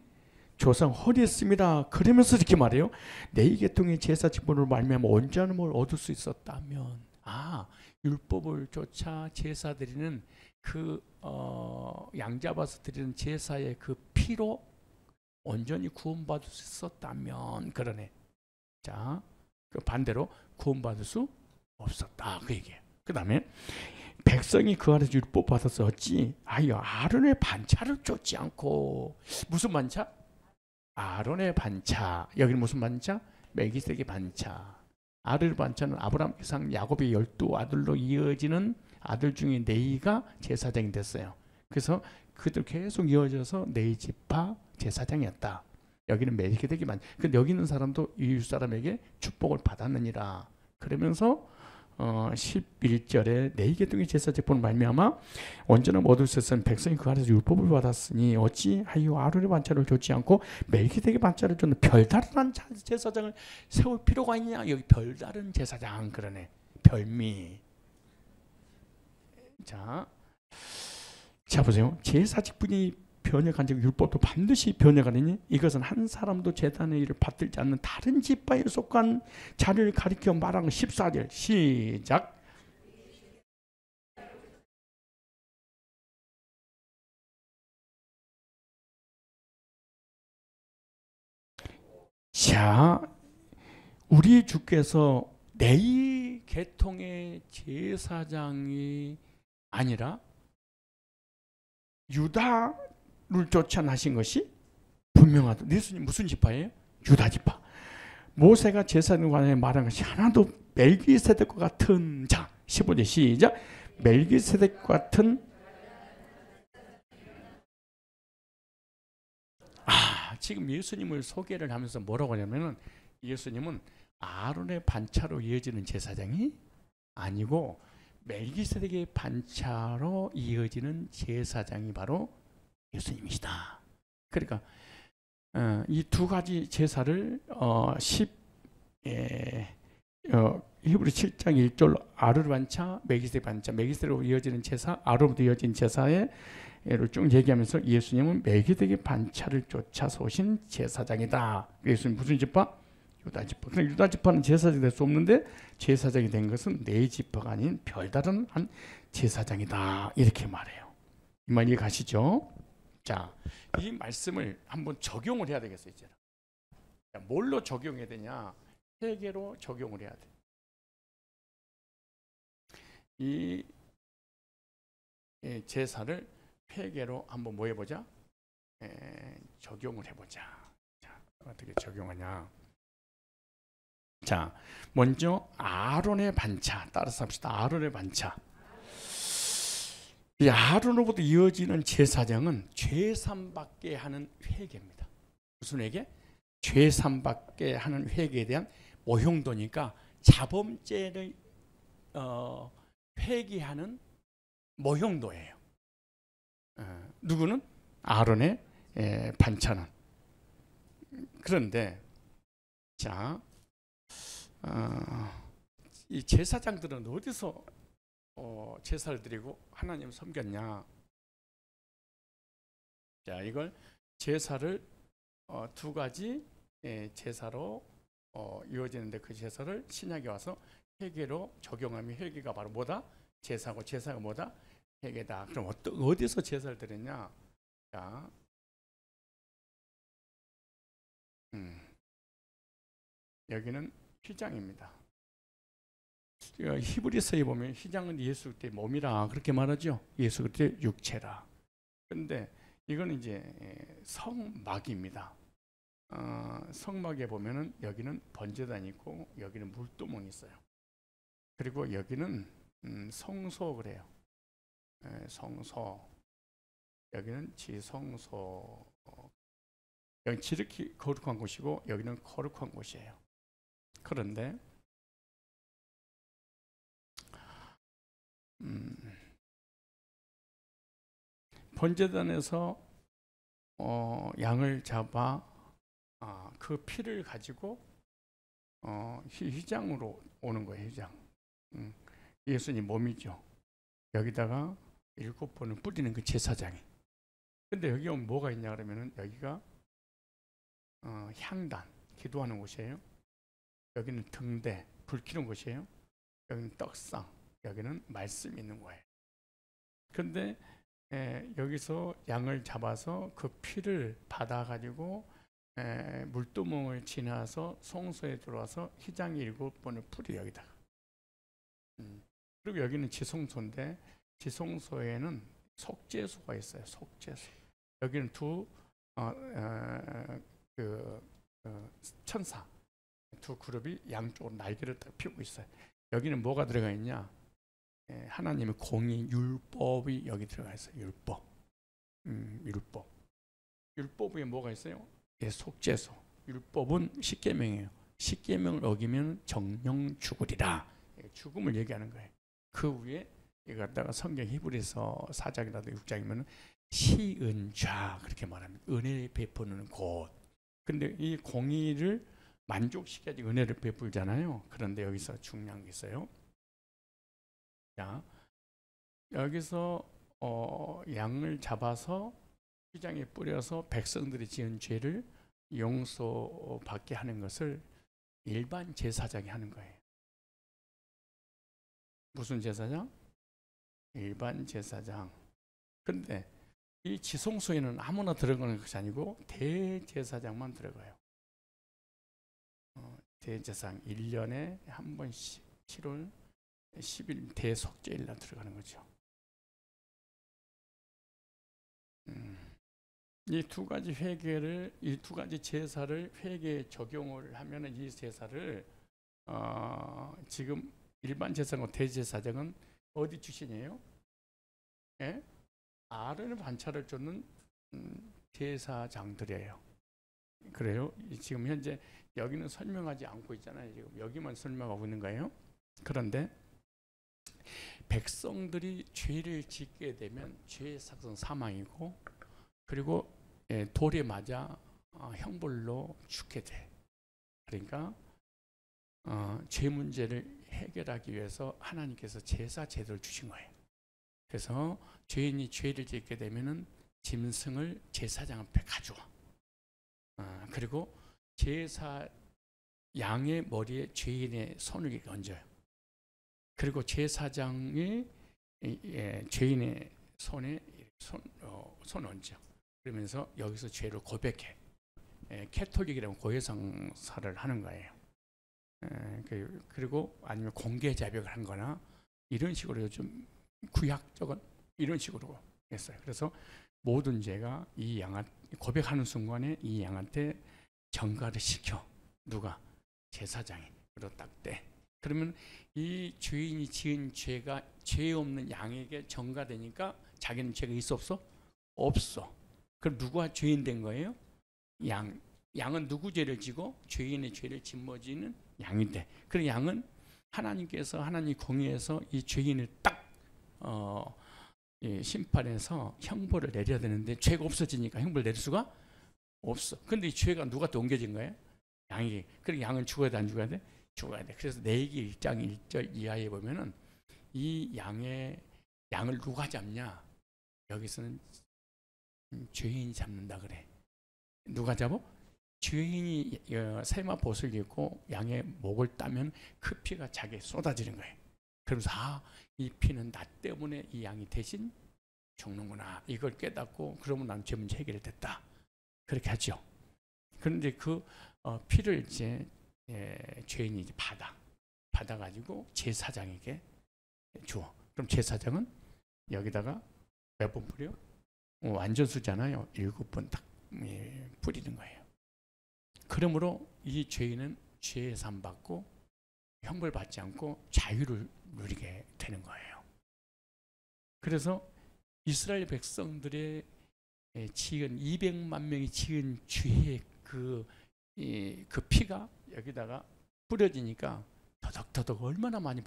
조상 허리에 있습니다. 그러면서 이렇게 말해요. 네이 계통의 제사 직분으로 말미암아 온전함을 얻을 수 있었다면, 율법을 쫓아 제사 드리는 그 양 잡아서 드리는 제사의 그 피로 온전히 구원받을 수 있었다면, 그러네. 자, 그 반대로 구원받을 수 없었다 그 얘기예요. 그 다음에 백성이 그 아래서 율법 받아서 어찌 아론의 반차를 쫓지 않고. 무슨 반차? 아론의 반차. 여기는 무슨 반차? 멜기세덱의 반차. 아론의 반차는 아브라함, 이삭, 야곱의 12아들로 이어지는 아들 중에 네이가 제사장이 됐어요. 그래서 그들 계속 이어져서 네이 지파 제사장이었다. 여기는 멜기세덱이 근데 여기 있는 사람도 이웃 사람에게 축복을 받았느니라. 그러면서 11절에 네이 계통의 제사 직분을 말미암아 온전함 얻을 수 있는 백성이 그 아래서 율법을 받았으니 어찌하여 아론의 반차를 좇지 않고 멜기세덱의 반차를 쫓는 별다른 제사장을 세울 필요가 있냐. 여기 별다른 제사장 그러네. 별미. 자 보세요. 제사 직분이 변혁한 즉 율법도 반드시 변혁하느니 이것은 한 사람도 제단의 일을 받들지 않는 다른 지파에 속한 자를 가리켜 말한 14절 시작. 자, 우리 주께서 네이 계통의 제사장이 아니라 유다를 쫓아나신 것이 분명하다. 예수님 무슨 지파예요? 유다 지파. 모세가 제사장에 관해 말한 것이 하나도 멜기세덱과 같은 자. 15절 시작. 멜기세덱과 같은 지금 예수님을 소개를 하면서 뭐라고 하냐면은 예수님은 아론의 반차로 이어지는 제사장이 아니고 멜기세덱의 반차로 이어지는 제사장이 바로 예수님이시다. 그러니까 이 두 가지 제사를 히브리 7장 1절 아론 반차, 멜기세덱 반차, 멜기세덱으로 이어지는 제사, 아론부터 이어진 제사를 쭉 얘기하면서 예수님은 멜기세덱의 반차를 쫓아서 오신 제사장이다. 예수님 무슨 지파? 유다 지파. 그러니까 유다 지파는 제사장이 될 수 없는데 제사장이 된 것은 네 지파가 아닌 별다른 한 제사장이다. 이렇게 말해요. 이 말 이해 가시죠? 자, 이 말씀을 한번 적용을 해야 되겠어요. 이제 뭘로 적용해야 되냐? 회개로 적용을 해야 돼. 이 제사를 회개로 한번 뭐 해보자? 적용을 해보자. 자, 어떻게 적용하냐? 자, 먼저 아론의 반차 따라서 합시다. 아론의 반차. 이 아론으로부터 이어지는 제사장은 죄삼받게 하는 회개입니다. 무슨 회개? 죄삼받게 하는 회개에 대한 모형도니까 자범죄를 회개하는 모형도예요. 누구는? 아론의 반차는. 그런데 자, 이 제사장들은 어디서 제사를 드리고 하나님을 섬겼냐? 자, 이걸 제사를 두 가지 제사로 이루어지는데 그 제사를 신약에 와서 회개로 적용하면 회개가 바로 뭐다? 제사고 제사가 뭐다? 회개다. 그럼 어디서 제사를 드렸냐? 자, 여기는 휘장입니다. 히브리서에 보면 휘장은 예수 그리스도의 몸이라 그렇게 말하죠. 예수 그리스도의 육체라. 그런데 이건 이제 성막입니다. 성막에 보면은 여기는 번제단이 있고 여기는 물두멍이 있어요. 그리고 여기는 성소 그래요. 성소. 여기는 지성소. 여기 지극히 거룩한 곳이고 여기는 거룩한 곳이에요. 그런데 번제단에서 양을 잡아 그 피를 가지고 휘장으로 오는 거예요. 휘장. 예수님 몸이죠. 여기다가 7번을 뿌리는 그 제사장이. 근데 여기 오면 뭐가 있냐 그러면은 여기가 향단, 기도하는 곳이에요. 여기는 등대, 불 켜는 곳이에요. 여기는 떡상, 여기는 말씀이 있는 거예요. 근데 여기서 양을 잡아서 그 피를 받아가지고 물두멍을 지나서 성소에 들어와서 휘장이 7번을 뿌려 여기다가. 그리고 여기는 지성소인데 지성소에는 속죄소가 있어요. 속죄소. 여기는 두 천사 두 그룹이 양쪽으로 날개를 딱 펴고 있어요. 여기는 뭐가 들어가 있냐? 하나님의 공의 율법이 여기 들어가 있어요. 율법. 율법. 율법 위에 뭐가 있어요? 속죄소. 율법은 십계명이에요. 십계명을 어기면 정령 죽으리라. 죽음을 얘기하는 거예요. 그 위에 이거 갖다가 성경 히브리서 4장이라도 6장이면 시은좌 그렇게 말합니다. 은혜 베푸는 곳. 근데 이 공의를 만족시켜야지 은혜를 베풀잖아요. 그런데 여기서 중요한 게 있어요. 자, 여기서 양을 잡아서 휘장에 뿌려서 백성들이 지은 죄를 용서받게 하는 것을 일반 제사장이 하는 거예요. 무슨 제사장? 일반 제사장. 근데 이 지성소에는 아무나 들어가는 것이 아니고 대제사장만 들어가요. 대제사장 1년에 한 번씩 7월 10일 대속죄일 날 들어가는 거죠. 이 두 가지 회개를, 이 두 가지 제사를 회개에 적용을 하면은 이 제사를 지금 일반 제사장과 대제사장은 어디 출신이에요? 예? 아론의 반차를 쫓는 제사장들이에요. 그래요? 지금 현재 여기는 설명하지 않고 있잖아요. 지금 여기만 설명하고 있는 거예요. 그런데 백성들이 죄를 짓게 되면 죄의 삭은 사망이고, 그리고 돌에 맞아 형벌로 죽게 돼. 그러니까 죄 문제를 해결하기 위해서 하나님께서 제사 제도를 주신 거예요. 그래서 죄인이 죄를 짓게 되면은 짐승을 제사장 앞에 가져와. 그리고 제사 양의 머리에 죄인의 손을 얹어요. 그리고 제사장이 죄인의 손에 손 얹죠. 그러면서 여기서 죄를 고백해. 캐톨릭이라면 고해성사를 하는 거예요. 그리고 아니면 공개 자백을 한 거나 이런 식으로 요즘 구약적은 이런 식으로 했어요. 그래서 모든 죄가 이 양한테 고백하는 순간에 이 양한테 전가를 시켜. 누가? 제사장이. 그리고 딱 떼. 그러면 이 죄인이 지은 죄가 죄 없는 양에게 전가되니까 자기는 죄가 있어 없어? 없어. 그럼 누가 죄인 된 거예요? 양은 누구 죄를 지고 죄인의 죄를 짊어지는 양인데, 그 양은 하나님께서 하나님 공의에서 이 죄인을 딱 심판해서 형벌을 내려야 되는데 죄가 없어지니까 형벌을 내릴 수가 없어. 근데 이 죄가 누구한테 옮겨진 거예요? 양이. 그러니까 양은 죽어야 돼, 안 죽어야 돼? 죽어야 돼. 그래서 레위기 1장 1절 이하에 보면은 이 양을 누가 잡냐? 여기서는 죄인이 잡는다 그래. 누가 잡어? 죄인이 세마포옷을 입고 양의 목을 따면 그 피가 자기에 쏟아지는 거예요. 그러면서 이 피는 나 때문에 이 양이 대신 죽는구나. 이걸 깨닫고 그러면 난 죄 문제 해결이 됐다. 그렇게 하죠. 그런데 그 피를 이제 죄인이 이제 받아가지고 제사장에게 주어. 그럼 제사장은 여기다가 몇 번 뿌려? 완전수잖아요. 7번 딱 뿌리는 거예요. 그러므로 이 죄인은 죄의 산 받고 형벌 받지 않고 자유를 누리게 되는 거예요. 그래서 이스라엘 백성들의 지은 200만 명이 지은 죄의 그 피가 여기다가 뿌려지니까 더덕더덕 얼마나 많이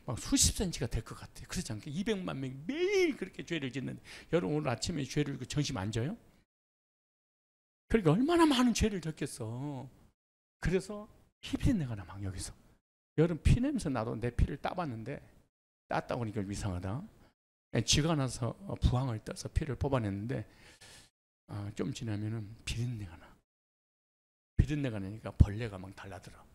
막 수십 센치가 될 것 같아요. 그렇지 않게 200만 명이 매일 그렇게 죄를 짓는데, 여러분 오늘 아침에 죄를 정신 안 져요? 그러니까 얼마나 많은 죄를 졌겠어. 그래서 피비린내가 나 막 여기서. 여러분 피냄새 나도 내 피를 따봤는데, 땄다고 하니까 이상하다. 쥐가 나서 부항을 떠서 피를 뽑아냈는데 좀 지나면은 비린내가 나. 비린내가 나니까 벌레가 막 달라들어.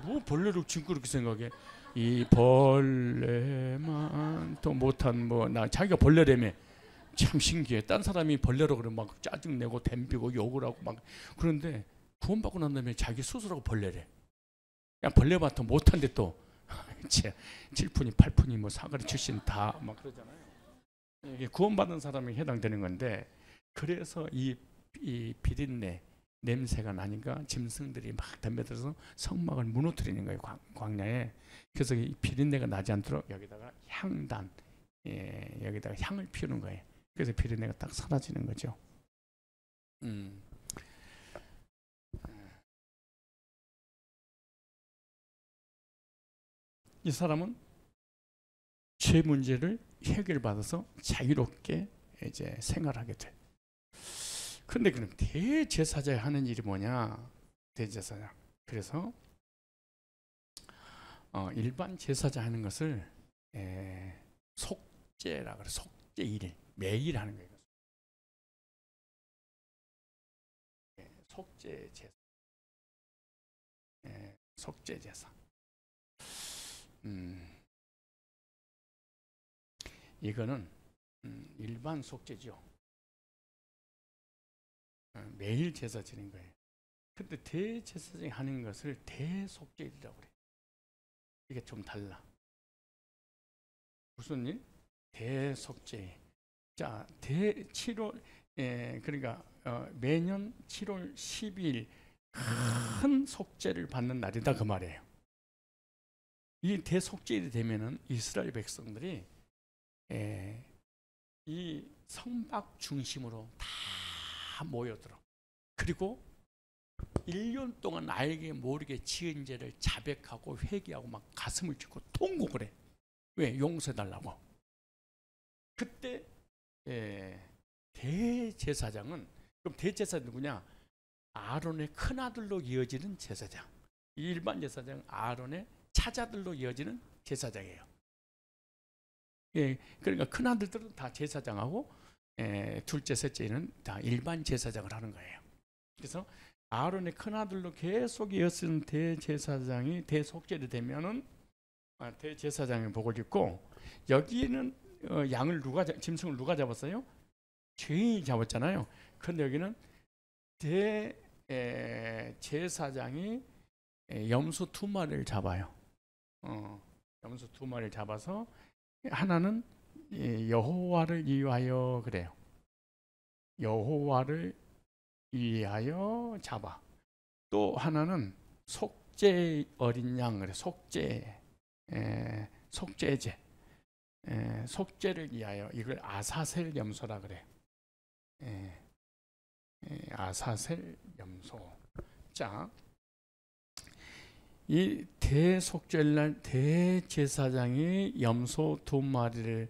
뭐 벌레를 지금 그렇게 생각해? 이 벌레만 또 못한 나 자기가 벌레라며. 참 신기해. 딴 사람이 벌레로 그러면 막 짜증내고 덤비고 욕을 하고 막 그런데 구원받고 난 다음에 자기 스스로가 벌레래. 그냥 벌레부터 못한데 또 7푼이 8푼이 뭐 사거리 출신 다 막 그러잖아요. 이게 구원받은 사람이 해당되는 건데, 그래서 이 비린내 냄새가 나니까 짐승들이 막 덤벼들어서 성막을 무너뜨리는 거예요. 광야에. 그래서 이 비린내가 나지 않도록 여기다가 향단, 여기다가 향을 피우는 거예요. 그래서 비린내가 딱 사라지는 거죠. 이 사람은 죄 문제를 해결받아서 자유롭게 이제 생활하게 돼. 그런데 그럼 대제사장이 하는 일이 뭐냐? 대제사장. 그래서 일반 제사장 하는 것을 속죄라 그래. 속죄 일. 매일 하는 거예요. 속죄 제사. 속죄 제사. 이거는 일반 속죄죠. 매일 제사 지는 거예요. 근데 대제사장이 하는 것을 대속죄일이라고 그래요. 이게 좀 달라. 무슨 일? 대속죄. 자, 7월 그러니까 매년 7월 12일 큰 속죄를 받는 날이다 그 말이에요. 이 대속죄일이 되면은 이스라엘 백성들이 이 성막 중심으로 다 모여들어. 그리고 1년 동안 알게 모르게 지은 죄를 자백하고 회개하고 막 가슴을 찢고 통곡을 해. 왜? 용서해달라고. 그때 대제사장은, 그럼 대제사장 누구냐? 아론의 큰아들로 이어지는 제사장. 일반 제사장은 아론의 차자들로 이어지는 제사장이에요. 그러니까 큰아들들은 다 제사장하고 둘째, 셋째는 다 일반 제사장을 하는 거예요. 그래서 아론의 큰아들로 계속 이어지는 대제사장이 대속죄를 되면은 대제사장의 복을 입고, 여기는 짐승을 누가 잡았어요? 죄인이 잡았잖아요. 그런데 여기는 제사장이 염소 2마리를 잡아요. 염소 2마리를 잡아서 하나는 여호와를 위하여 그래요. 여호와를 위하여 잡아. 또 하나는 속죄 어린 양 그래. 속죄제. 속죄를 위하여 이걸 아사셀 염소라 그래. 아사셀 염소. 자, 이 대속죄날 대제사장이 염소 2마리를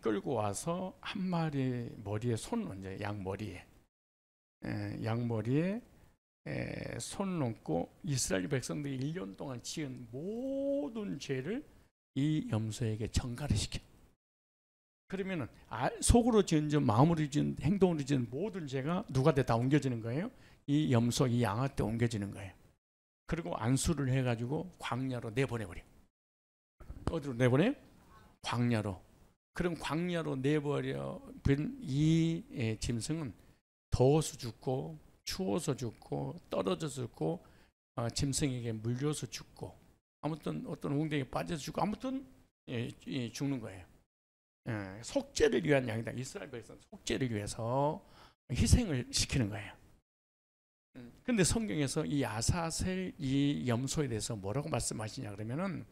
끌고 와서 한 마리 머리에 손 얹어요. 양머리에 손 얹고 이스라엘 백성들이 1년 동안 지은 모든 죄를 이 염소에게 전가를 시켜. 그러면은 속으로 지은 죄, 마음으로 지은, 행동으로 지은 모든 죄가 누구한테 다 옮겨지는 거예요? 이 염소, 이 양한테 옮겨지는 거예요. 그리고 안수를 해가지고 광야로 내보내버려. 어디로 내보내요? 광야로. 그럼 광야로 내버려 이 짐승은 더워서 죽고 추워서 죽고 떨어져서 죽고 짐승에게 물려서 죽고 아무튼 어떤 웅덩이에 빠져서 죽고 아무튼 죽는 거예요. 속죄를 위한 양이다. 이스라엘 백성 속죄를 위해서 희생을 시키는 거예요. 근데 성경에서 이 아사셀 이 염소에 대해서 뭐라고 말씀하시냐 그러면은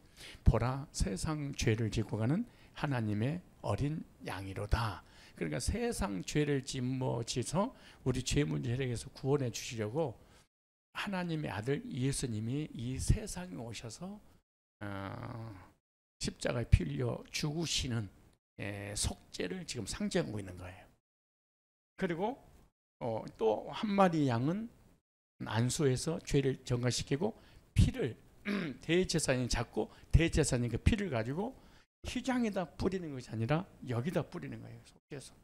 보라 세상 죄를 짓고 가는 하나님의 어린 양이로다. 그러니까 세상 죄를 짊어지서 우리 죄 문제 해결해서 구원해 주시려고 하나님의 아들 예수님이 이 세상에 오셔서 십자가에 피 흘려 죽으시는 속죄를 지금 상징하고 있는 거예요. 그리고 또 한 마리 양은 안수해서 죄를 전가시키고 피를 대제사장이 잡고 대제사장이 그 피를 가지고 휘장에다 뿌리는 것이 아니라 여기다 뿌리는 거예요. 속죄해서.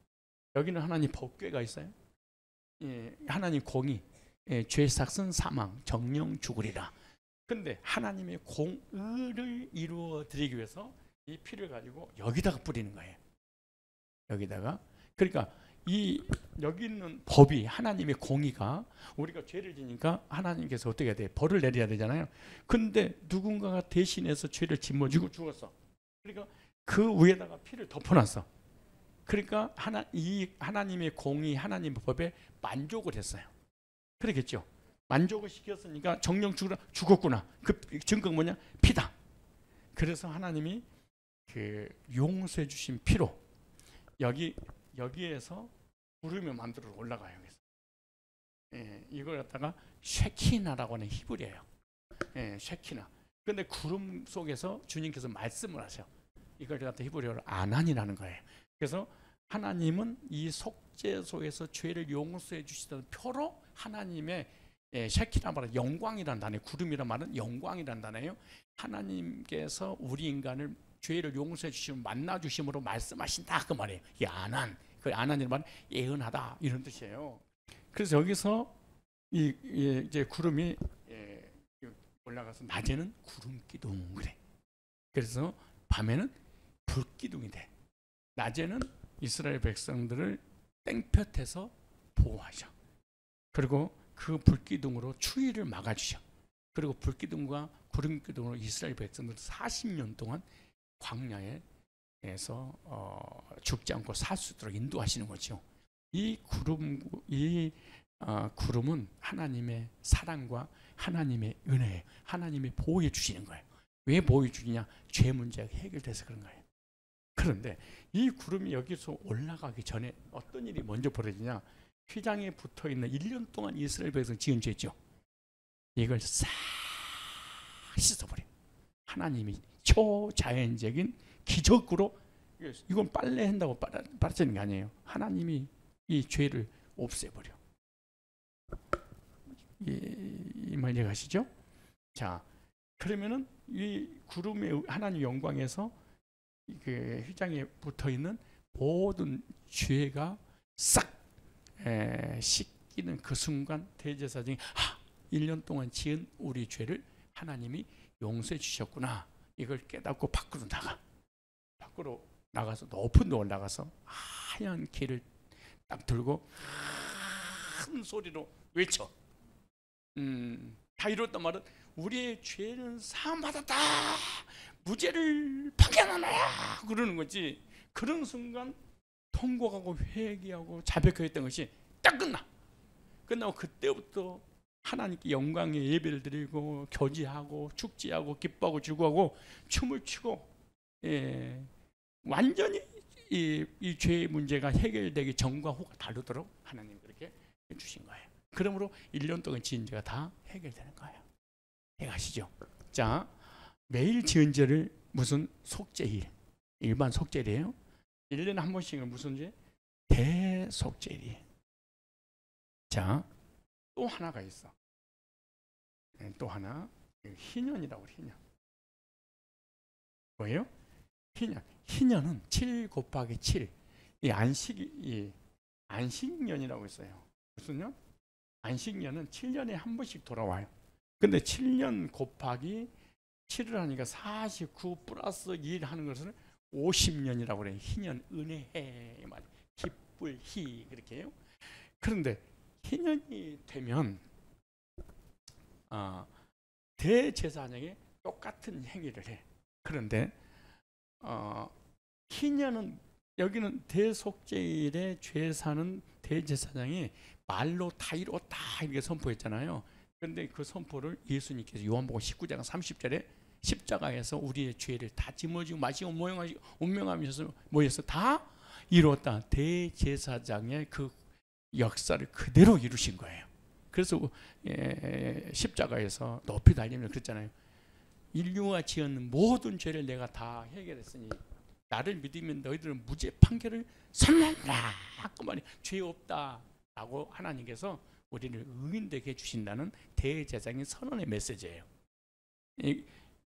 여기는 하나님 법궤가 있어요. 하나님 공의, 죄의 삭은 사망, 정령 죽으리라. 근데 하나님의 공의를 이루어 드리기 위해서 이 피를 가지고 여기다가 뿌리는 거예요. 여기다가. 그러니까 여기 있는 법이 하나님의 공의가 우리가 죄를 지니까 하나님께서 어떻게 해야 돼? 벌을 내려야 되잖아요. 근데 누군가가 대신해서 죄를 짊어지고 죽었어. 그러니까 그 위에다가 피를 덮어놨어. 그러니까 하나님의 공의, 하나님의 법에 만족을 했어요. 그렇겠죠. 만족을 시켰으니까 정령 죽었구나. 그 증거가 뭐냐? 피다. 그래서 하나님이 그 용서해 주신 피로 여기에서 구름이 만들어 올라가요. 이걸 갖다가 쉐키나라고 하는 히브리예요. 쉐키나. 근데 구름 속에서 주님께서 말씀을 하셔. 이걸 갖다 히브리어로 아난이라는 거예요. 그래서 하나님은 이 속죄소에서 죄를 용서해 주시던 표로 하나님의 쉐키나 말은 영광이라는 단어예요. 구름이란 말은 영광이라는 단어예요. 하나님께서 우리 인간을 죄를 용서해 주시면 만나 주심으로 말씀하신다 그 말이에요. 이 아난. 그 아난이라는 말은 예언하다 이런 뜻이에요. 그래서 여기서 이제 구름이 올라가서 낮에는 구름 기둥 그래. 그래서 밤에는 불 기둥이 돼. 낮에는 이스라엘 백성들을 땡볕에서 보호하셔. 그리고 그 불 기둥으로 추위를 막아주셔. 그리고 불 기둥과 구름 기둥으로 이스라엘 백성들 40년 동안 광야에서 죽지 않고 살 수 있도록 인도하시는 거죠. 이 구름은 하나님의 사랑과 하나님의 은혜예요. 하나님이 보호해 주시는 거예요. 왜 보호해 주느냐? 죄 문제가 해결돼서 그런 거예요. 그런데 이 구름이 여기서 올라가기 전에 어떤 일이 먼저 벌어지냐? 휘장에 붙어있는 1년 동안 이스라엘 백성 지은 죄죠. 이걸 싹 씻어버려요. 하나님이 초자연적인 기적으로, 이건 빨래한다고 빨아지는 게 아니에요. 하나님이 이 죄를 없애버려. 이 말 이해가시죠? 자, 그러면은 이 구름의 하나님 영광에서 그 휘장에 붙어 있는 모든 죄가 싹 씻기는 그 순간 대제사장이 1년 동안 지은 우리 죄를 하나님이 용서해 주셨구나. 이걸 깨닫고 밖으로 나가서 높은 데 올라가서 하얀 길을 딱 들고 큰 소리로 외쳐. 다 이뤘단 말은 우리의 죄는 사함받았다, 무죄를 파견하노라 그러는 거지. 그런 순간 통곡하고 회개하고 자백했던 것이 딱 끝나고 그때부터 하나님께 영광의 예배를 드리고 교제하고 축제하고 기뻐하고 주고하고 춤을 추고, 완전히 이 죄의 문제가 해결되기 전과 후가 다르도록 하나님 그렇게 해주신 거예요. 그러므로 1년 동안 지은 죄가 다 해결되는 거예요. 해가시죠. 자, 매일 지은 죄를 무슨 속죄일, 일반 속죄일이에요. 1년에 한 번씩은 무슨 죄? 대속죄일이에요. 자, 또 하나가 있어. 또 하나, 희년이라고 그래. 희년. 뭐예요? 희년. 희년은 7 곱하기 7. 이 안식년이라고 있어요. 무슨 년? 안식년은 7년에 한 번씩 돌아와요. 근데 7년 곱하기 7을 하니까 49 플러스 1 하는 것을 50년이라고 그래요. 희년, 은혜해, 기쁠, 희 그렇게 해요. 그런데 희년이 되면 대제사장이 똑같은 행위를 해. 그런데 희년은 여기는 대속죄일에 죄 사는 대제사장이 말로 다 이뤘다 이렇게 선포했잖아요. 그런데 그 선포를 예수님께서 요한복음 19장 30절에 십자가에서 우리의 죄를 다 짊어지고 마시고 운명하면서 모여서 다 이뤘다. 대제사장의 그 역사를 그대로 이루신 거예요. 그래서 십자가에서 높이 달리면 그랬잖아요. 인류가 지은 모든 죄를 내가 다 해결했으니 나를 믿으면 너희들은 무죄 판결을 선언한다. 그 말이 죄 없다라고 하나님께서 우리를 의인되게 해주신다는 대제사장의 선언의 메시지예요.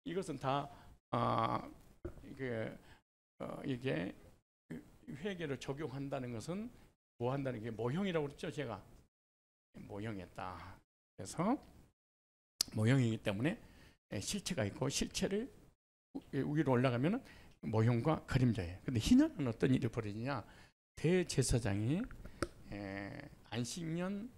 이것은 다 이게 회개를 적용한다는 것은 뭐 한다는 게 모형이라고 그랬죠. 제가 모형했다. 그래서 모형이기 때문에 실체가 있고 실체를 위로 올라가면 모형과 그림자예요. 근데 희년은 어떤 일이 벌어지냐? 대제사장이 안식년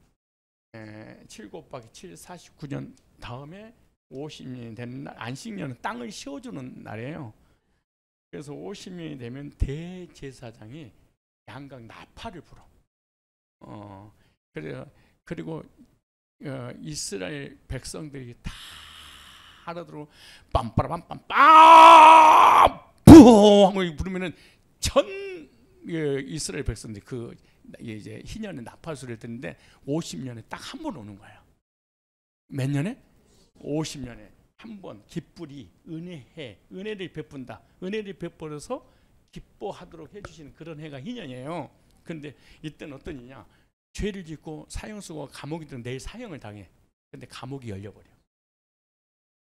7 곱하기 7 49년 다음에 50년이 되는 날, 안식년은 땅을 씌워주는 날이에요. 그래서 50년이 되면 대제사장이 양각 나팔을 불어. 그리고 이스라엘 백성들이 다 알아들어 빰빠라빰빰빰 하고 부르면은 전 이스라엘 백성들이 그 이제 희년의 나팔 소리를 듣는데 50년에 딱 한 번 오는 거예요. 몇 년에? 50년에 한 번 기쁘리 은혜해, 은혜를 베푼다. 은혜를 베풀어서 기뻐하도록 해주시는 그런 해가 희년이에요. 그런데 이때는 어떤 일이냐? 죄를 짓고 사형수고 감옥이 들면 내일 사형을 당해. 근데 감옥이 열려버려.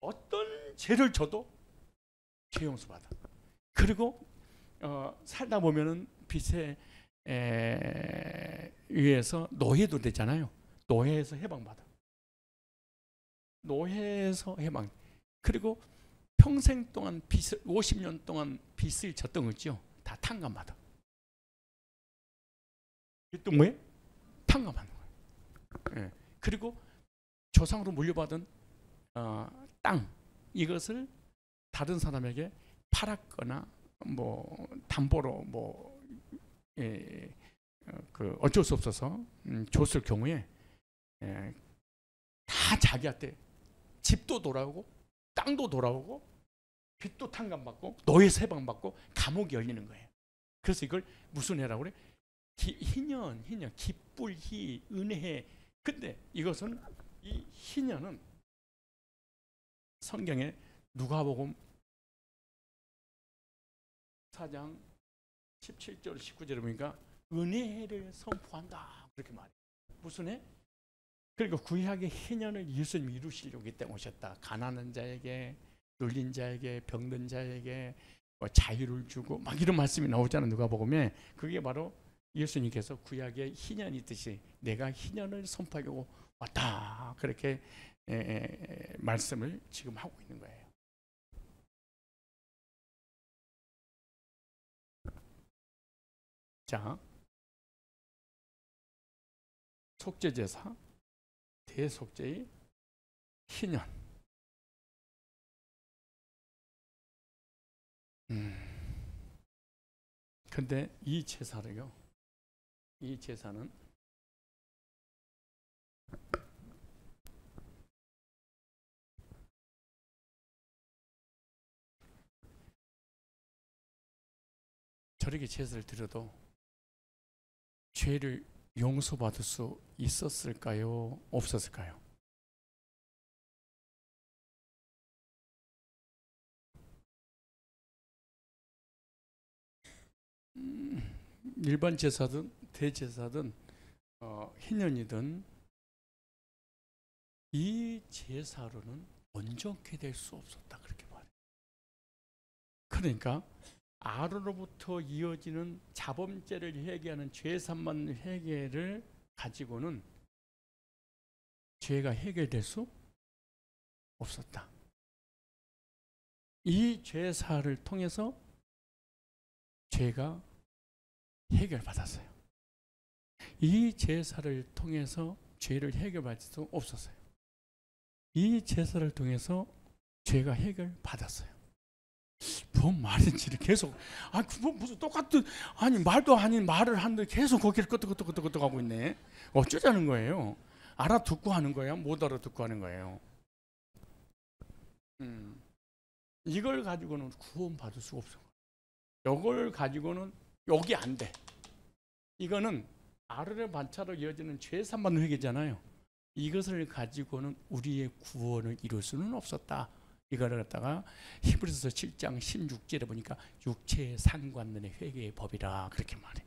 어떤 죄를 져도 죄 용서 받아. 그리고 살다 보면은 빚에 의해서 노예도 되잖아요. 노예에서 해방받아. 노예에서 해방. 그리고 평생 동안 빚을 50년 동안 빚을 졌던 거 있죠. 다 탕감받아. 또 뭐예요? 탕감하는 거예요. 그리고 조상으로 물려받은 땅 이것을 다른 사람에게 팔았거나 뭐 담보로 그 어쩔 수 없어서 줬을 경우에 다 자기한테 집도 돌아오고 땅도 돌아오고 빚도 탕감받고 노예 세방받고 감옥이 열리는 거예요. 그래서 이걸 무슨 해라고 그래? 희년, 기쁠 희, 은혜해. 근데 이것은 이 희년은 성경에 누가복음 4장 17절 19절에 보니까 은혜를 선포한다 그렇게 말해요. 무슨 해? 그리고 구약의 희년을 예수님이 이루시려고 이때 오셨다. 가난한 자에게, 눌린 자에게, 병든 자에게 뭐 자유를 주고 막 이런 말씀이 나오잖아요. 누가복음에. 그게 바로 예수님께서 구약의 희년이 있듯이 내가 희년을 선포하려고 왔다. 그렇게 말씀을 지금 하고 있는 거예요. 자, 속죄제사, 대속죄의 희년. 근데 이 제사를요, 이 제사는 저렇게 제사를 드려도 죄를 용서받을 수 있었을까요? 없었을까요? 일반 제사든 대제사든 희년이든 이 제사로는 온전케 될 수 없었다, 그렇게 말해요. 그러니까 아론으로부터 이어지는 자범죄를 회개하는 죄산만 회개를 가지고는 죄가 해결될 수 없었다. 이 제사를 통해서 죄가 해결받았어요. 이 제사를 통해서 죄를 해결받을 수 없었어요. 이 제사를 통해서 죄가 해결받았어요. 뭔 말인지를 계속, 무슨 똑같은, 말도 아닌 말을 하는데 계속 거기를 끄떡끄떡 하고 있네. 어쩌자는 거예요? 알아듣고 하는 거야? 못 알아듣고 하는 거예요? 이걸 가지고는 구원받을 수가 없어. 이걸 가지고는 여기 안 돼. 이거는 아론의 반차로 이어지는 죄산받는 회개잖아요. 이것을 가지고는 우리의 구원을 이룰 수는 없었다. 이거를 갖다가 히브리서 7장 16절에 보니까 육체의 상관론의 회개의 법이라 그렇게 말해.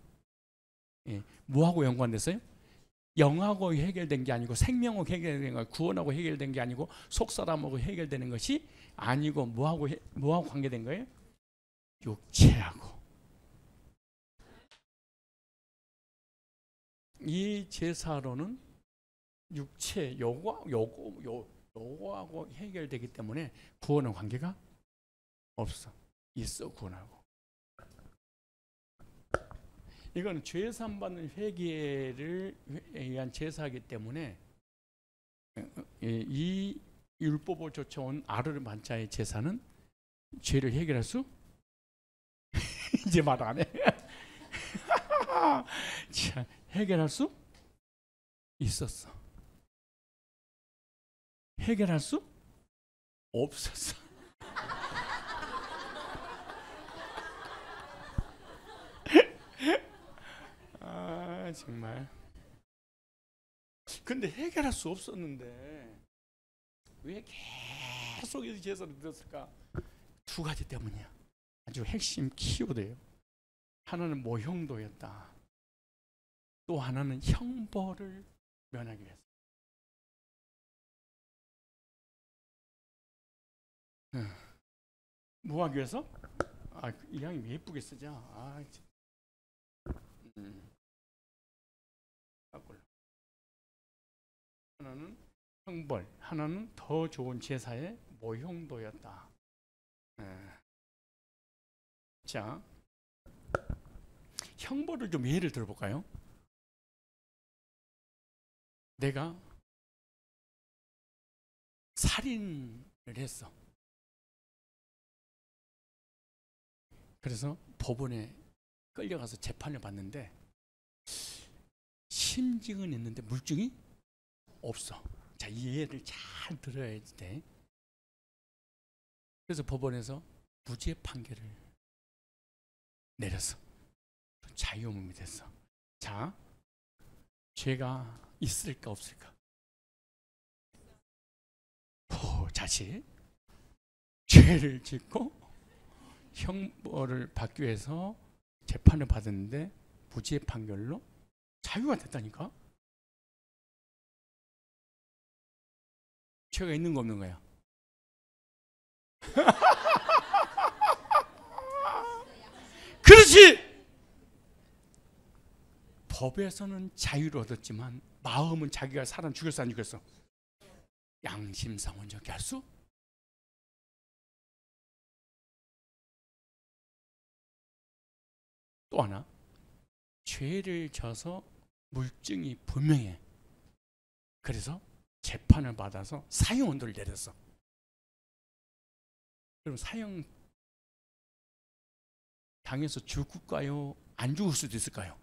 예, 뭐하고 연관됐어요? 영하고 해결된 게 아니고 생명하고 해결된 거, 구원하고 해결된 게 아니고 속사람하고 해결되는 것이 아니고 뭐하고 관계된 거예요? 육체하고. 이 제사로는 육체 요거하고 해결되기 때문에 구원은 관계가 없어. 있어 구원하고. 이건 죄산받는 회개를 위한 제사이기 때문에 이 율법을 쫓아온 아론의 반차의 제사는 죄를 해결할 수 이제 말 안 해. 자, 해결할 수 있었어. 해결할 수 없었어. 정말. 근데 해결할 수 없었는데 왜 계속 이 제사를 드렸을까? 두 가지 때문이야. 아주 핵심 키워드예요. 하나는 모형도였다. 또 하나는 형벌을 면하기 위해서. 뭐 하기 위해서? 이 양이 왜 예쁘게 쓰자. 하나는 형벌, 하나는 더 좋은 제사의 모형도였다. 자, 형벌을 좀 예를 들어볼까요? 내가 살인을 했어. 그래서 법원에 끌려가서 재판을 받는데 심증은 있는데 물증이 없어. 자, 이 예를 잘 들어야 돼. 그래서 법원에서 무죄 판결을 내렸어. 자유무음이 됐어. 자, 죄가 있을까 없을까? 자식 죄를 짓고 형벌을 받기 위해서 재판을 받았는데 무죄 판결로 자유가 됐다니까? 죄가 있는 거 없는 거야? 그렇지! 법에서는 자유를 얻었지만 마음은 자기가 사람 죽였어 안 죽였어? 양심상 온전케 할 수? 또 하나, 죄를 져서 물증이 분명해. 그래서 재판을 받아서 사형 언도를 내렸어. 그럼 사형 당해서 죽을까요? 안 죽을 수도 있을까요?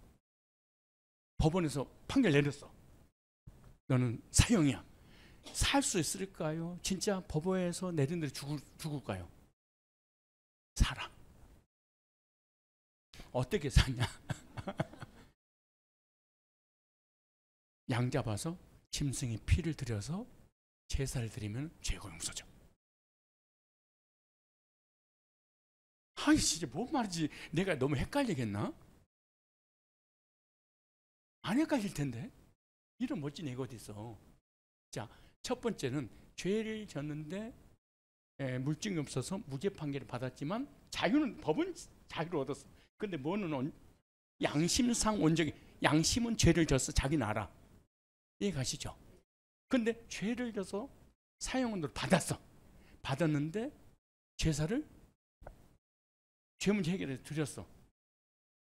법원에서 판결 내렸어. 너는 사형이야. 살 수 있을까요? 진짜 법원에서 내린 대로 죽을까요? 살아. 어떻게 사냐? 양 잡아서 짐승의 피를 들여서 제사를 드리면 죄가 용서죠. 아이 진짜 뭔 말인지 내가 너무 헷갈리겠나? 안 헷갈릴 텐데. 이런 멋진 애가 어디 있어. 자, 첫 번째는 죄를 졌는데 물증이 없어서 무죄 판결을 받았지만 자유는 법은 자유를 얻었어. 근데 뭐는 양심상 원적이 양심은 죄를 졌어. 자기는 알아. 이해가시죠? 근데 죄를 져서 사형을 받았어. 받았는데 제사를 죄문제 해결해서 드렸어.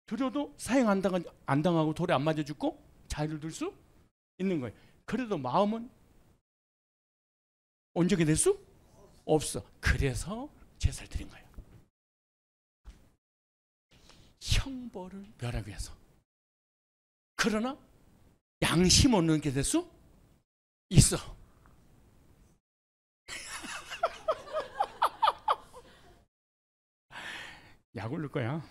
드려도 사형 안 당하고 돌에 안 맞아 죽고 자유를 둘 수 있는 거예요. 그래도 마음은 온전히 될 수 없어. 그래서 제사를 드린 거예요. 형벌을 멸하기 위해서. 그러나 양심 없는 게 될 수 있어. 약 올릴 거야.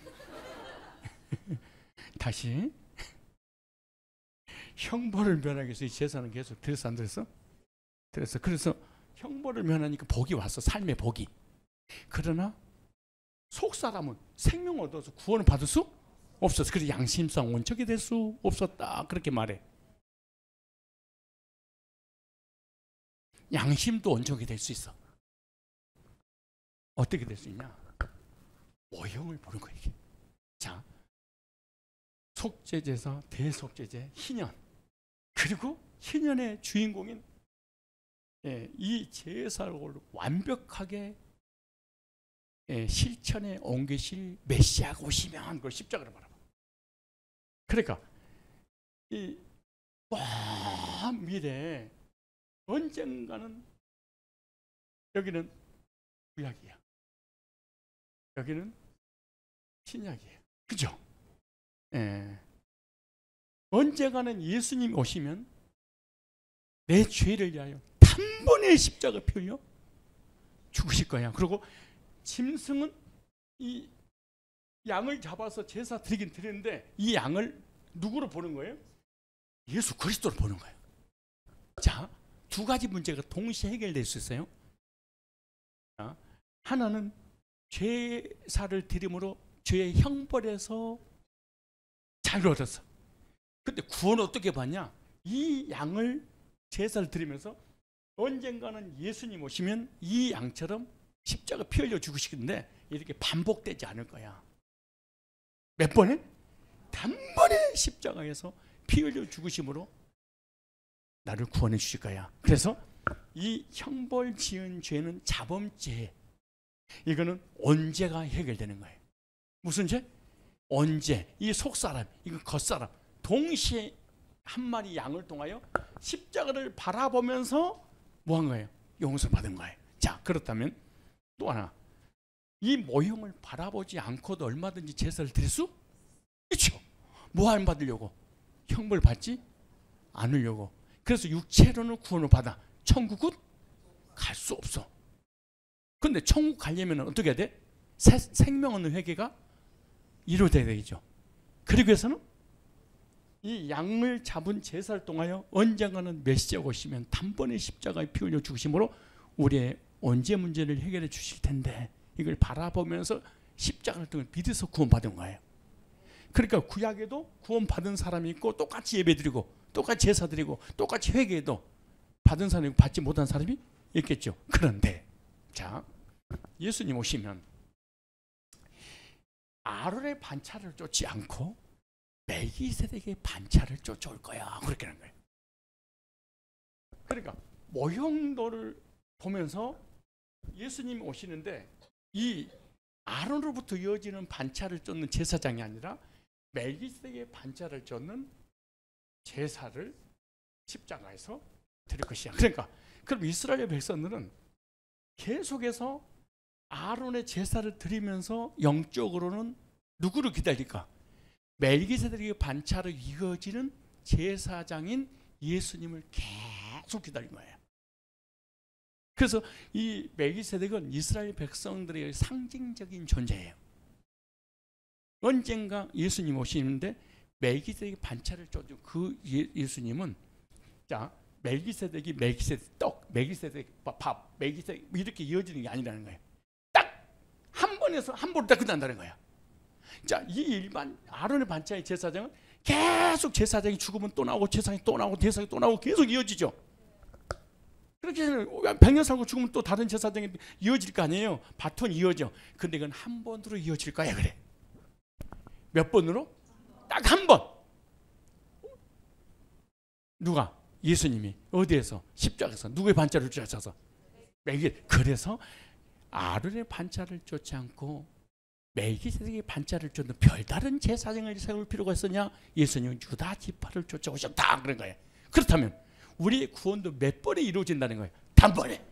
다시. 형벌을 면하기 위해서 이 제사는 계속 드렸어 안 드렸어? 드렸어. 그래서 형벌을 면하니까 복이 왔어. 삶의 복이. 그러나 속 사람은 생명 얻어서 구원을 받을 수 없었어. 그래서 양심상 온전히 될 수 없었다. 그렇게 말해. 양심도 온전히 될 수 있어. 어떻게 될 수 있냐? 모형을 보는 거야 이게. 자, 속죄제사, 대속죄제, 희년. 그리고 희년의 주인공인 이 제사를 완벽하게 실천에 옮기실 메시아가 오시면 그걸 십자가로 바라봐. 그러니까 이 먼 미래에 언젠가는 여기는 구약이야. 여기는 신약이에요. 그죠? 언젠가는 예수님이 오시면 내 죄를 위하여 단번에 십자가 펴려 죽으실 거야. 그리고 짐승은 이 양을 잡아서 제사 드리긴 드리는데 이 양을 누구로 보는 거예요? 예수 그리스도로 보는 거예요. 자, 두 가지 문제가 동시에 해결될 수 있어요. 자, 하나는 제사를 드림으로 죄의 형벌에서 자유를 얻었어. 근데 구원을 어떻게 받냐? 이 양을 제사를 드리면서 언젠가는 예수님 오시면 이 양처럼 십자가 피 흘려 죽으시는데 이렇게 반복되지 않을 거야. 몇 번에? 단번에 십자가에서 피 흘려 죽으심으로 나를 구원해 주실 거야. 그래서 이 형벌 지은 죄는 자범죄. 이거는 언제가 해결되는 거예요. 무슨 죄? 언제 이 속사람, 이거 겉사람 동시에 한 마리 양을 통하여 십자가를 바라보면서 뭐 한 거예요? 용서받은 거예요. 자, 그렇다면 또 하나, 이 모형을 바라보지 않고도 얼마든지 제사를 드릴 수 있죠. 뭐 안 받으려고? 형벌 받지 않으려고. 그래서 육체로는 구원을 받아 천국은 갈 수 없어. 근데 천국 가려면 어떻게 해야 돼? 생명 없는 회개가 이루어져야 되겠죠. 그러기 위해서는 이 양을 잡은 제사를 통하여 언젠가는 메시아가 오시면 단번에 십자가에 피 흘려 죽으심으로 우리의 언제 문제를 해결해 주실 텐데 이걸 바라보면서 십자가를 통해 믿어서 구원받은 거예요. 그러니까 구약에도 구원받은 사람이 있고 똑같이 예배드리고 똑같이 제사드리고 똑같이 회개해도 받은 사람이 받지 못한 사람이 있겠죠. 그런데 자, 예수님 오시면 아론의 반차를 쫓지 않고 멜기세덱의 반차를 쫓아올 거야. 그렇게 하는 거예요. 그러니까 모형도를 보면서 예수님이 오시는데 이 아론으로부터 이어지는 반차를 쫓는 제사장이 아니라 멜기세덱의 반차를 쫓는 제사를 십자가에서 드릴 것이야. 그러니까 그럼 이스라엘 백성들은 계속해서 아론의 제사를 드리면서 영적으로는 누구를 기다릴까? 멜기세덱의 반차로 이어지는 제사장인 예수님을 계속 기다린 거예요. 그래서 이 멜기세덱은 이스라엘 백성들의 상징적인 존재예요. 언젠가 예수님 오시는데 멜기세덱이 반차를 줘준 그 예수님은, 자, 멜기세덱이 멜기세덱 떡, 멜기세덱 밥, 멜기세덱 이렇게 이어지는 게 아니라는 거예요. 딱 한 번에서 한 번으로 딱 끝난다는 거야. 자, 이 일반 아론의 반차의 제사장은 계속 제사장이 죽으면 또 나오고 제사장이 또 나오고 제사장이 또 나오고 계속 이어지죠. 그렇게 100년 살고 죽으면 또 다른 제사장이 이어질 거 아니에요. 바톤이 이어져. 근데 이건 한 번으로 이어질 거야. 그래. 몇 번으로? 딱 한 번. 누가? 예수님이 어디에서? 십자가에서 누구의 반차를 쫓아서? 그래서 아론의 반차를 쫓지 않고 멜기세덱의 반차를 쫓는 별다른 제사장을 세울 필요가 있었냐? 예수님은 유다 지파를 쫓아오셨다 그런 거예요. 그렇다면 우리의 구원도 몇 번에 이루어진다는 거예요? 단번에.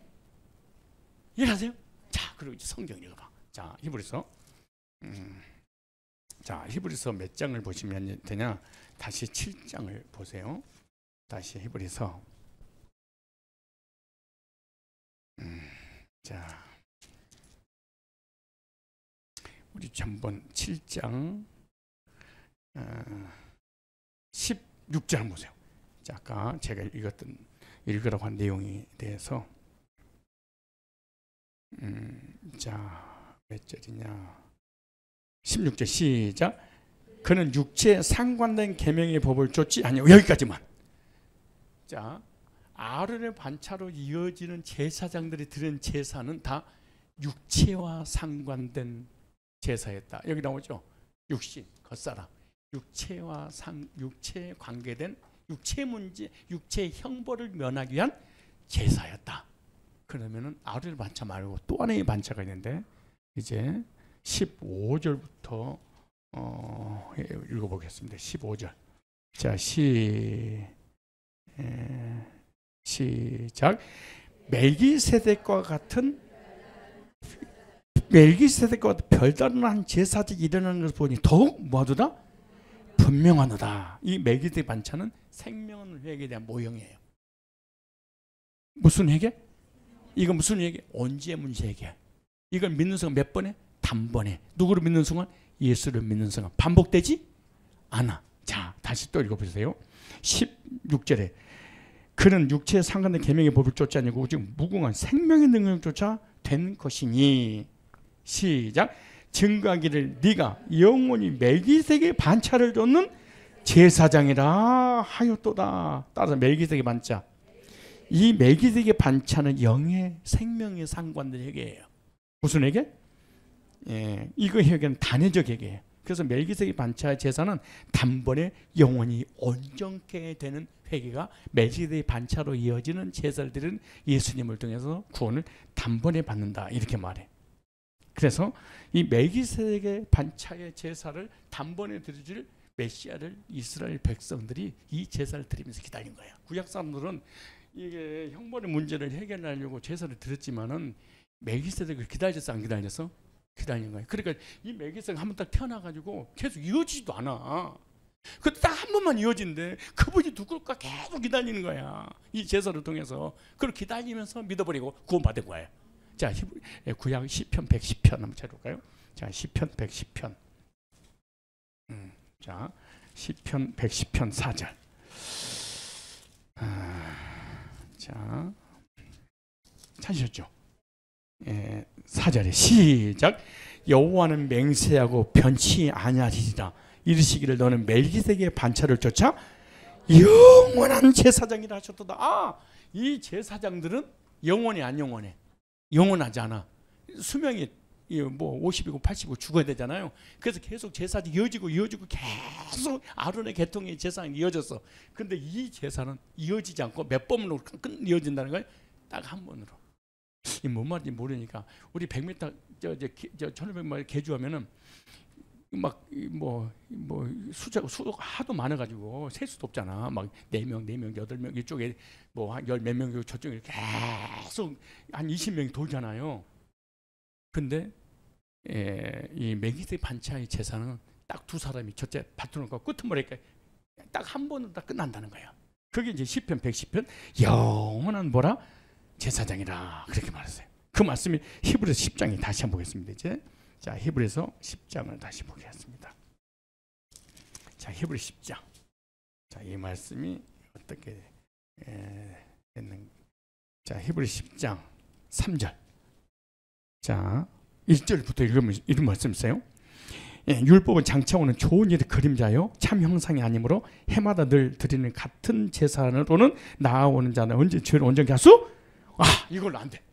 이해하세요? 자, 그리고 이제 성경 읽어봐. 자, 히브리서. 자, 히브리서 몇 장을 보시면 되냐? 다시 7장을 보세요. 다시 히브리서. 자, 우리 한번 7장 16절 보세요. 자, 아까 제가 읽으라고 한 내용에 대해서 자, 몇 절이냐? 16절 시작. 그는 육체에 상관된 계명의 법을 쫓지 아니하고, 여기까지만. 자, 아론의 반차로 이어지는 제사장들이 드린 제사는 다 육체와 상관된 제사였다. 여기 나오죠. 육신, 겉사람, 육체에 관계된 육체 문제, 육체의 형벌을 면하기 위한 제사였다. 그러면은 아론의 반차 말고 또 하나의 반차가 있는데, 이제 15절부터 읽어보겠습니다. 15절. 자, 시작. 멜기세덱과 같은 별다른 한 제사직이 일어나는 것을 보니 더욱 뭐하도다? 분명하도다. 이 멜기세덱 반차는 생명 회개에 대한 모형이에요. 무슨 회개? 이거 무슨 회개? 언제 문제 회개. 이걸 믿는 순간 몇 번에? 단번에. 누구를 믿는 순간? 예수를 믿는 순간. 반복되지 않아. 자, 다시 또 읽어보세요. 16절에 그는 육체에 상관된 계명의 법을 쫓지 아니고 오직 무궁한 생명의 능력을 쫓아 된 것이니. 시작. 증거하기를 네가 영원히 멜기세덱의 반차를 쫓는 제사장이라 하였도다. 따라서 멜기세덱의 반차. 이 멜기세덱의 반차는 영의 생명에 상관된 회개예요. 무슨 회개? 예, 이거 회개는 단회적 회개예요. 그래서 멜기세덱의 반차의 제사는 단번에 영원히 온전케 되는 회개가 멜기세덱의 반차로 이어지는 제사를 드리는 예수님을 통해서 구원을 단번에 받는다. 이렇게 말해. 그래서 이 멜기세덱의 반차의 제사를 단번에 드릴 메시아를 이스라엘 백성들이 이 제사를 드리면서 기다린 거예요. 구약 사람들은 이게 형벌의 문제를 해결하려고 제사를 드렸지만은 멜기세덱을 기다렸어, 안 기다렸어? 기다리는 거예요. 그러니까 이 멜기세덱 한 번 딱 태어나가지고 계속 이어지지도 않아. 그 딱 한 번만 이어진대. 그분이 누굴까 계속 기다리는 거야. 이 제사를 통해서. 그걸 기다리면서 믿어버리고 구원받은 거예요. 자, 구약 시편 110편 한번 찾아볼까요? 자, 시편 110편. 자, 시편 110편 4절. 자, 찾으셨죠? 4절에 시작. 여호와는 맹세하고 변치 아니하리라. 이르시기를 너는 멜기세덱의 반차를 쫓아 영원한 제사장이라 하셨도다. 아, 이 제사장들은 영원히 안 영원해. 영원하지 않아. 수명이 뭐 50이고 80이고 죽어야 되잖아요. 그래서 계속 제사가 이어지고 계속 아론의 계통의 제사가 이어졌어. 근데 이 제사는 이어지지 않고 몇 번으로 이어진다는 거예요. 딱 한 번으로. 이 뭔 말인지 모르니까 우리 100m 1500마일 개주하면은 막뭐 수가 하도 많아가지고 셀 수도 없잖아. 막 4명, 8명 이쪽에 뭐 한 10몇 명 저쪽에 계속 한 20명이 돌잖아요. 근데 이 멜기세덱 반차의 제사는 딱 두 사람이 저째 밭두는 끄트머리니까 딱 한 번으로 다 끝난다는 거야. 그게 이제 시편 110편 영원한 뭐라 제사장이라 그렇게 말했어요. 그 말씀이 히브리서 10장에 다시 한번 보겠습니다. 이제 자 히브리서 10장을 다시 보겠습니다. 자 히브리 10장. 자 이 말씀이 어떻게 됐는? 자 히브리 10장 3절. 자 1절부터 이런 말씀 있어요. 율법은 장차오는 좋은 일의 그림자요 참 형상이 아니므로 해마다 늘 드리는 같은 제사로는 나아오는 자는 언제 죄를 온전히 할 수? 이걸로 안 돼.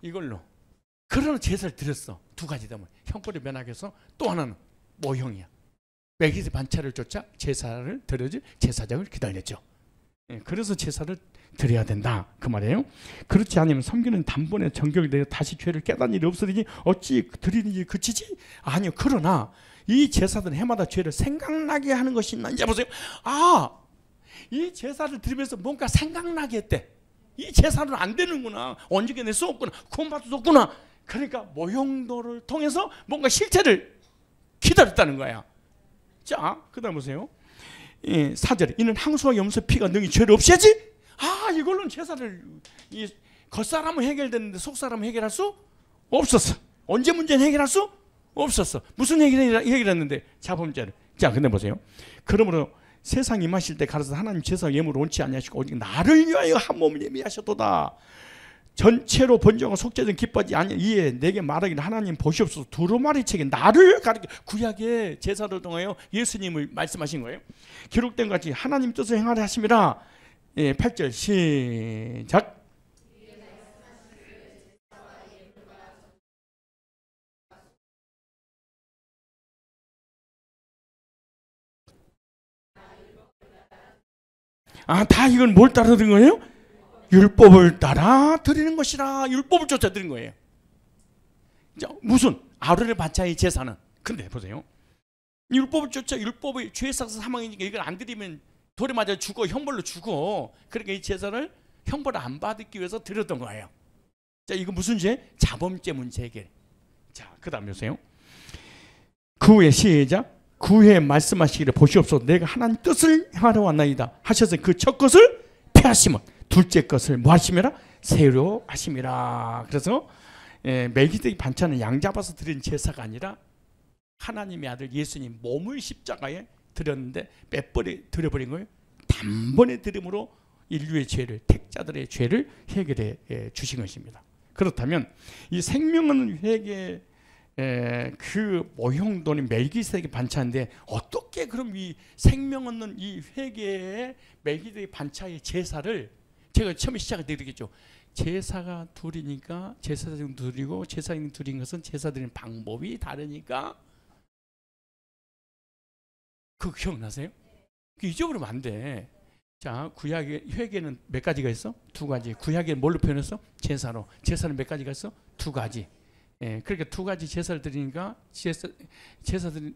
이걸로. 그러나 제사를 드렸어. 두 가지다. 형벌을 면하게 해서 또 하나는 모형이야. 멜기세덱 반차를 쫓아 제사를 드려줄 제사장을 기다렸죠. 그래서 제사를 드려야 된다 그 말이에요. 그렇지 않으면 섬기는 단번에 정결이 되어 다시 죄를 깨닫는 일이 없으니 어찌 드리는 일이 그치지? 아니요. 그러나 이 제사들은 해마다 죄를 생각나게 하는 것이 있나? 이제 보세요. 이 제사를 드리면서 뭔가 생각나게 했대. 이 제사는 안 되는구나. 언제 낼 수 없구나. 구원받을 수 없구나. 그러니까 모형도를 통해서 뭔가 실체를 기다렸다는 거야. 자, 그 다음 보세요. 4절에 이는 항소와 염소 피가 능히 죄를 없애지? 이걸로는 제사를 겉사람은 해결됐는데 속사람은 해결할 수 없었어. 언제 문제는 해결할 수 없었어. 무슨 해결했는데? 자범죄를. 자, 근데 보세요. 그러므로 세상 임하실 때 가라사 하나님 제사 예물을 원치 아니하시고 오직 나를 위하여 한 몸을 예비하셨도다. 전체로 번정하고 속죄전 기뻐하지 아니 이에 내게 말하기를 하나님 보시옵소서. 두루마리 책에 나를 가리켜 구약의 제사를 통하여 예수님을 말씀하신 거예요. 기록된 것 같이 하나님 뜻을 행하려 하심이라. 8절 시작. 다 이건 뭘 따라 드린 거예요? 율법을 따라 드리는 것이라. 율법을 쫓아 드린 거예요. 자, 무슨 아론의 반차의 제사는. 근데 보세요. 율법을 쫓아 율법의 죄 삭은 사망이니까 이걸 안 드리면 돌에 맞아 죽어. 형벌로 죽어. 그러니까 이 제사를 형벌을 안 받기 위해서 드렸던 거예요. 자, 이거 무슨 죄? 자범죄 문제 해결. 자, 그 다음 보세요. 그 후에 시작. 그 후에 말씀하시기를 보시옵소서. 내가 하나님 뜻을 행하러 왔나이다 하셔서 그 첫 것을 폐하시면 둘째 것을 뭐 하심이라? 새로 하심이라. 그래서 멜기세덱 반차는 양 잡아서 드린 제사가 아니라 하나님의 아들 예수님 몸을 십자가에 드렸는데 몇 번에 드려버린 거예요? 단번에 드림으로 인류의 죄를, 택자들의 죄를 해결해 주신 것입니다. 그렇다면 이 생명은 회개 그 모형도는 멜기세덱의 반차인데 어떻게 그럼 이 생명 얻는 이 회개의 멜기세덱 반차의 제사를 제가 처음에 시작할 때 그랬겠죠. 제사가 둘이니까 제사장 둘이고 제사장 둘인 것은 제사 드리는 방법이 다르니까 그거 기억나세요? 잊어버리면 안 돼. 자, 구약의 회개는 몇 가지가 있어? 두 가지. 구약에 뭘로 표현했어? 제사로. 제사는 몇 가지가 있어? 두 가지. 그러니까 두 가지 제사를 드리니까 제사들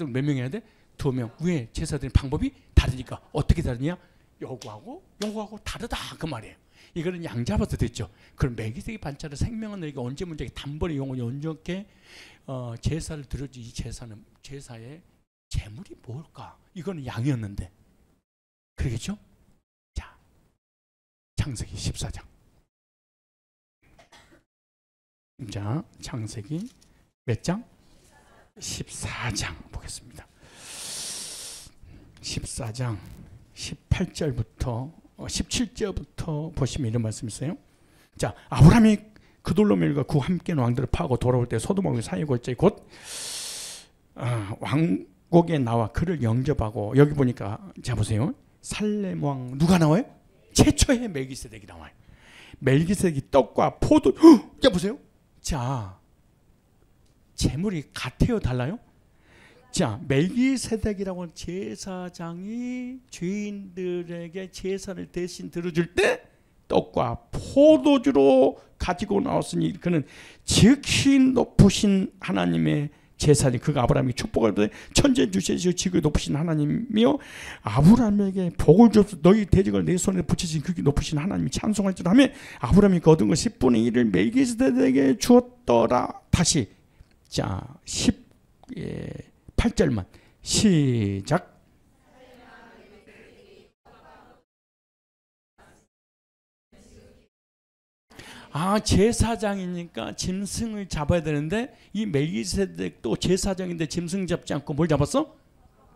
몇 명 해야 돼? 2명. 왜? 제사 드리는 방법이 다르니까. 어떻게 다르냐? 요거하고 다르다 그 말이에요. 이거는 양 잡아서 됐죠. 그럼 멜기세덱 반차를 생명은 너희가 언제 문제게 단번에 영원히 온전케 제사를 드려지. 이 제사는 제사의 제물이 뭘까? 이거는 양이었는데. 그러겠죠? 자, 창세기 14장. 자, 창세기 몇 장? 14장 보겠습니다. 14장 18절부터 17절부터 보시면 이런 말씀이 있어요. 자, 아브라함이 그돌로멜과 그 함께 왕들을 파고 돌아올 때 소돔왕의 사이골짜기 곧 왕국에 나와 그를 영접하고 여기 보니까 자 보세요. 살렘 왕 누가 나와요? 최초의 멜기세덱이 나와요. 멜기세덱이 떡과 포도 자 보세요. 자, 제물이 같아요, 달라요? 자, 멜기세덱이라고 하는 제사장이 죄인들에게 제사를 대신 들어줄 때 떡과 포도주로 가지고 나왔으니 그는 지극히 높으신 하나님의 제사장이 그가 아브라함에게 축복을 받되 천재 주시시고 지극히 높으신 하나님이여 아브라함에게 복을 주옵소서. 너희 대적을 내 손에 붙이신 그게 높으신 하나님이 찬송할지라 하며 아브라함이 거둔 것 10분의 1을 멜기세덱에게 주었더라. 다시 자 18절만 시작. 제사장이니까 짐승을 잡아야 되는데 이 멜기세덱도 제사장인데 짐승 잡지 않고 뭘 잡았어?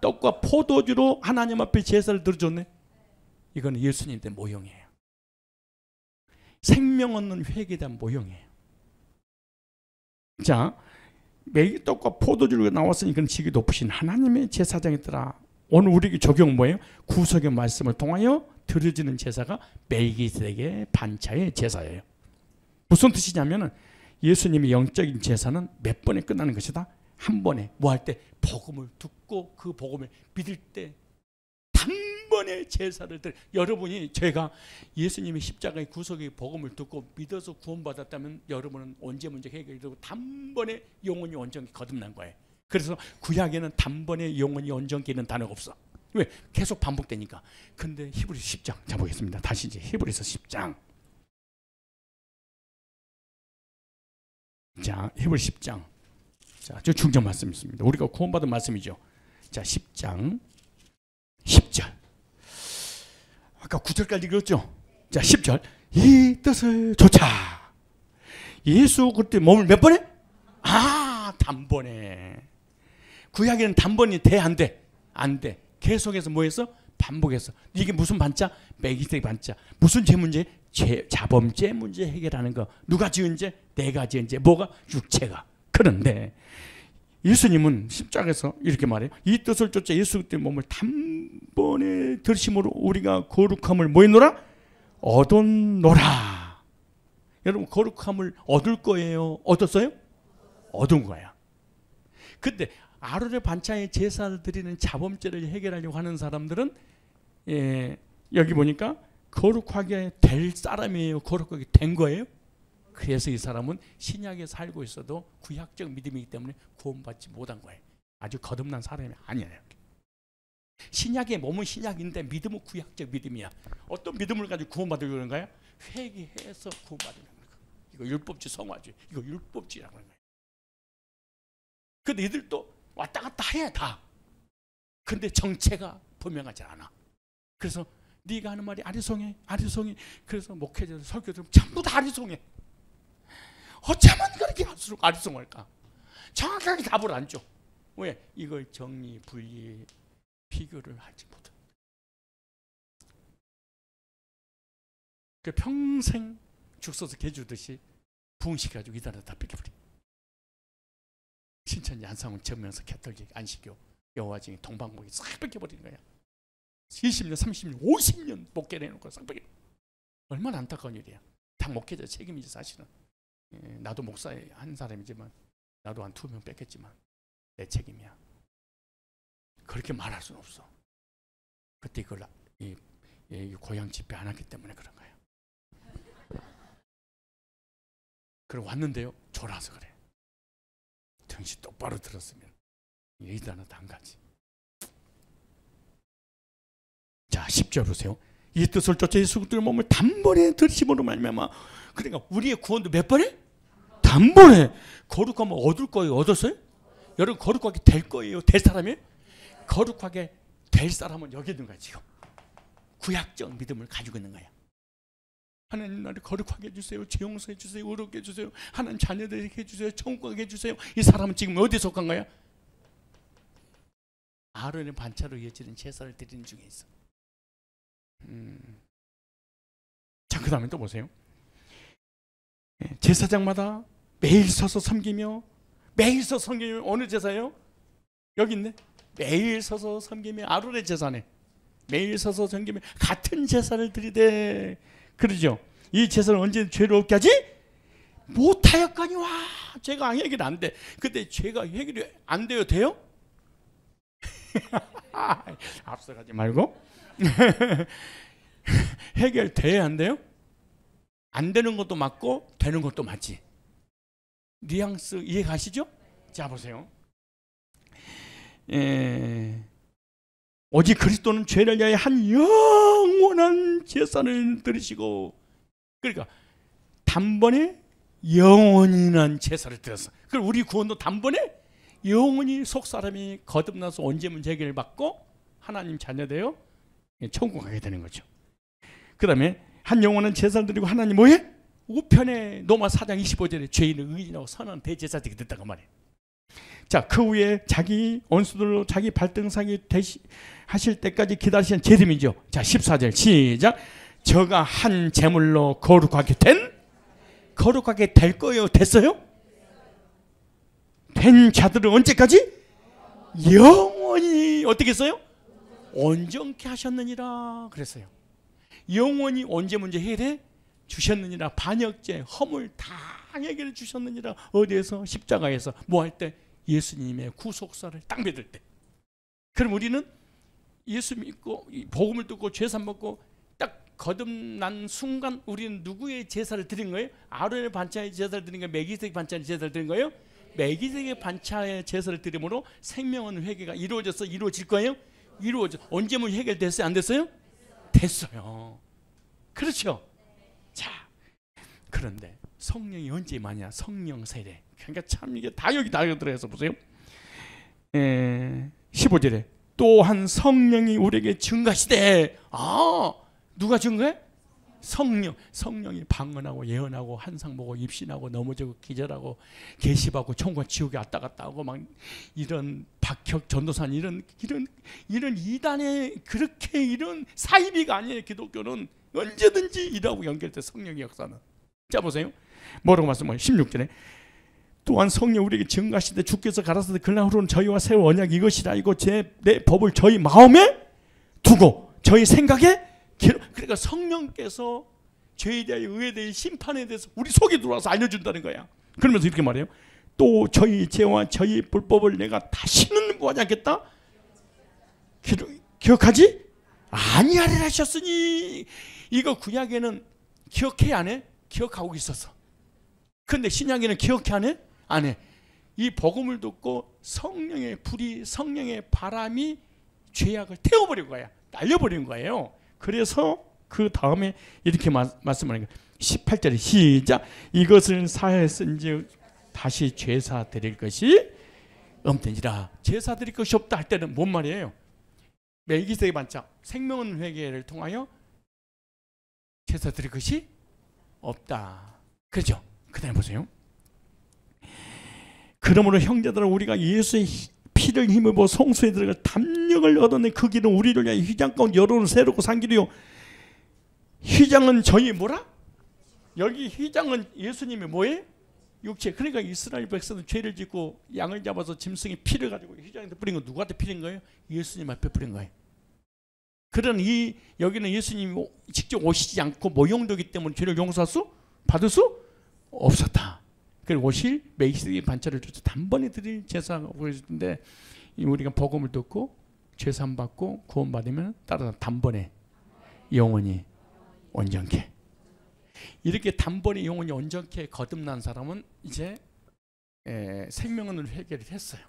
떡과 포도주로 하나님 앞에 제사를 드려줬네. 이거는 예수님의 모형이에요. 생명 얻는 회개에 대한 모형이에요. 자, 떡과 포도주로 나왔으니 그는 지극히 높으신 하나님의 제사장이더라. 오늘 우리에게 적용 뭐예요? 구속의 말씀을 통하여 드려지는 제사가 멜기세덱의 반차의 제사예요. 무슨 뜻이냐면은 예수님의 영적인 제사는 몇 번에 끝나는 것이다. 한 번에 뭐 할 때 복음을 듣고 그 복음을 믿을 때 단번에 제사를 드려. 여러분이 제가 예수님의 십자가의 구속의 복음을 듣고 믿어서 구원받았다면 여러분은 언제 문제 해결되고 단번에 영혼이 온전히 거듭난 거예요. 그래서 구약에는 단번에 영혼이 온전기는 단어가 없어. 왜? 계속 반복되니까. 근데 히브리서 10장 자 보겠습니다. 다시 이제 히브리서 10장. 자, 히브리서 10장. 자, 저 중점 말씀 있습니다. 우리가 구원받은 말씀이죠. 자, 10장 10절. 아까 9절까지 읽었죠? 자, 10절. 이 뜻을 조차. 예수 그때 몸을 몇 번에? 단번에. 구약에는 단번이 돼, 안 돼? 안 돼. 계속해서 뭐 했어? 반복했어. 이게 무슨 반자? 멜기세덱 반자. 무슨 죄 문제? 자범죄 문제 해결하는 거. 누가 지은 죄? 내가 지은 죄. 뭐가? 육체가. 그런데 예수님은 십자가에서 이렇게 말해요. 이 뜻을 쫓아 예수 그때 몸을 단번에 들심으로 우리가 거룩함을 뭐 했노라? 얻었노라. 여러분 거룩함을 얻을 거예요? 얻었어요? 얻은 거야. 근데 아론의 반차에 제사를 드리는 자범죄를 해결하려고 하는 사람들은 여기 보니까 거룩하게 될 사람이에요? 거룩하게 된 거예요? 그래서 이 사람은 신약에 살고 있어도 구약적 믿음이기 때문에 구원받지 못한 거예요. 아주 거듭난 사람이 아니에요. 신약의 몸은 신약인데 믿음은 구약적 믿음이야. 어떤 믿음을 가지고 구원받으려고 그러는 거야? 회개해서 구원받으려고 그러는 거야. 이거 율법주의 성화주의. 이거 율법주의라고 하는 거야. 근데 이들도 왔다 갔다 해 다. 근데 정체가 분명하지 않아. 그래서 네가 하는 말이 아리송해. 그래서 목회자들 설교들 전부 다 아리송해. 어쩌면 그렇게 할수록 아리송할까? 정확하게 답을 안 줘. 왜? 이걸 정리, 분리, 비교를 하지 못해. 그 평생 죽 써서 개주듯이 부흥시켜가지고 이달에 다 뺏겨버려. 신천 양상은 전면서 캐톨릭, 안식교, 여호와 증인, 동방목이 싹 뺏겨버리는 거야. 20년, 30년, 50년 목회를 해놓고 싹 뺏겨. 얼마나 안타까운 일이야. 다 목회자 책임이지 사실은. 나도 목사의 한 사람이지만 나도 한 2명 뺏겼지만 내 책임이야. 그렇게 말할 수는 없어. 그때 그걸 이 고향 집회 안 했기 때문에 그런 거야. 그리고 왔는데요. 졸아서 그래. 정신 똑바로 들었으면 얘기도 하나도 안 가지. 자, 10절 보세요. 이 뜻을 쫓아 예수 그리스도의 몸을 단번에 들심으로 말미암아. 그러니까 우리의 구원도 몇 번에? 단번에. 거룩하면 얻을 거예요? 얻었어요? 여러분 거룩하게 될 거예요? 될 사람이? 거룩하게 될 사람은 여기 있는 거야 지금. 구약적 믿음을 가지고 있는 거야. 하나님 나를 거룩하게 해주세요. 죄 용서해 주세요. 의롭게 해주세요. 하나님 자녀들에게 해주세요. 천국 가게 해주세요. 이 사람은 지금 어디에 속한 거야? 아론의 반차로 이어지는 제사를 드리는 중에 있어. 자, 그 다음에 또 보세요. 제사장마다 매일 서서 섬기며 어느 제사예요? 여기 있네. 매일 서서 섬기며 아론의 제사네. 매일 서서 섬기며 같은 제사를 드리되 그러죠. 이 제사는 언제 죄를 없게 하지? 못하였거니와. 죄가 해결이 안 돼. 근데 죄가 해결이 안 돼요? 돼요? 앞서가지 말고 해결돼야 안 돼요? 안 되는 것도 맞고 되는 것도 맞지. 뉘앙스 이해 가시죠? 자 보세요. 오직 그리스도는 죄를 위하여 한 영원한 제사를 드리시고, 그러니까 단번에 영원한 제사를 드렸어. 그럼 우리 구원도 단번에 영원히 속 사람이 거듭나서 언제면 해결을 받고 하나님 자녀되어 천국 가게 되는 거죠. 그 다음에 한 영원한 제사를 드리고 하나님 뭐해? 우편에 로마 4장 25절에 죄인은 의인하고 선한 대제사장이 됐다고 말해요. 자, 그 후에 자기 원수들로 자기 발등상이 하실 때까지 기다리신 제림이죠. 자, 14절 시작. 저가 한 제물로 거룩하게 될 거예요? 됐어요? 된 자들은 언제까지? 영원히 어떻게 했어요? 온전케 하셨느니라 그랬어요. 영원히 언제 문제 해결해 주셨느니라. 반역죄, 허물 다 해결해 주셨느니라. 어디에서? 십자가에서. 뭐 할 때? 예수님의 구속사를 딱 믿을 때. 그럼 우리는 예수 믿고 복음을 듣고 제사 먹고 딱 거듭난 순간 우리는 누구의 제사를 드린 거예요? 아론의 반차의 제사를 드린 거예요? mel기세덱 반차의 제사를 드린 거예요? mel기세덱 반차의 제사를 드림으로 생명은 회개가 이루어질 거예요? 이루어져. 언제면 해결됐어요? 안 됐어요? 됐어요. 그렇죠? 자, 그런데 성령이 언제 임하냐? 성령 세례. 그러니까 참 이게 다 여기 들어서 보세요. 15절에 또한 성령이 우리에게 증가시되. 누가 증거해? 성령이 방언하고 예언하고 환상 보고 입신하고 넘어지고 기절하고 계시하고 천국과 지옥에 왔다 갔다 하고 막 이런 박혁 전도사는 이런 이단의 그렇게 이런 사이비가 아니에요. 기독교는 언제든지 일하고 연결돼 성령의 역사는. 자 보세요. 뭐라고 말씀해요? 16절에 또한 성령 우리에게 증가하시되 주께서 가라사대 그날로는 저희와 세울 언약 이것이라. 이거 내 법을 저희 마음에 두고 저희 생각에. 그러니까 성령께서 죄에 대하여 의에 대해 심판에 대해서 우리 속에 들어와서 알려준다는 거야. 그러면서 이렇게 말해요. 또 저희 죄와 저희 불법을 내가 다시는 뭐하지 않겠다? 기억하지? 아니하리라 하셨으니. 이거 구약에는 기억해 안 해? 기억하고 있었어. 근데 신약에는 기억해 안 해? 안 해. 이 복음을 듣고 성령의 불이, 성령의 바람이 죄악을 태워버린 거야. 날려버린 거예요. 그래서 그 다음에 이렇게 말씀하는 거예요. 18절에 시작. 이것을 사했은즉 다시 제사 드릴 것이 없느니라. 제사 드릴 것이 없다 할 때는 뭔 말이에요? mel기세덱 반차 생명은 회개를 통하여 제사 드릴 것이 없다. 그렇죠? 그 다음에 보세요. 그러므로 형제들아 우리가 예수의 피를 힘입어 성소에 들어갈 담력을 얻어내 그 길은 우리를 위하여 휘장 가운데 열어놓은 새롭고 산 길이요. 휘장은 저희 뭐라? 여기 휘장은 예수님이 뭐예요? 육체. 그러니까 이스라엘 백성은 죄를 짓고 양을 잡아서 짐승의 피를 가지고 휘장에다 뿌린 거 누구한테 뿌린 거예요? 예수님 앞에 뿌린 거예요. 그런 여기는 예수님이 직접 오시지 않고 모형되기 때문에 죄를 용서할 수 받을 수 없었다. 그리고 오실 mel기세덱 반차를 줘서 단번에 드릴 제사가 보여주는데 우리가 복음을 듣고 죄사함 받고 구원 받으면 따라서 단번에 영원히 온전케. 이렇게 단번에 영원히 온전케 거듭난 사람은 이제 생명을 회개를 했어요.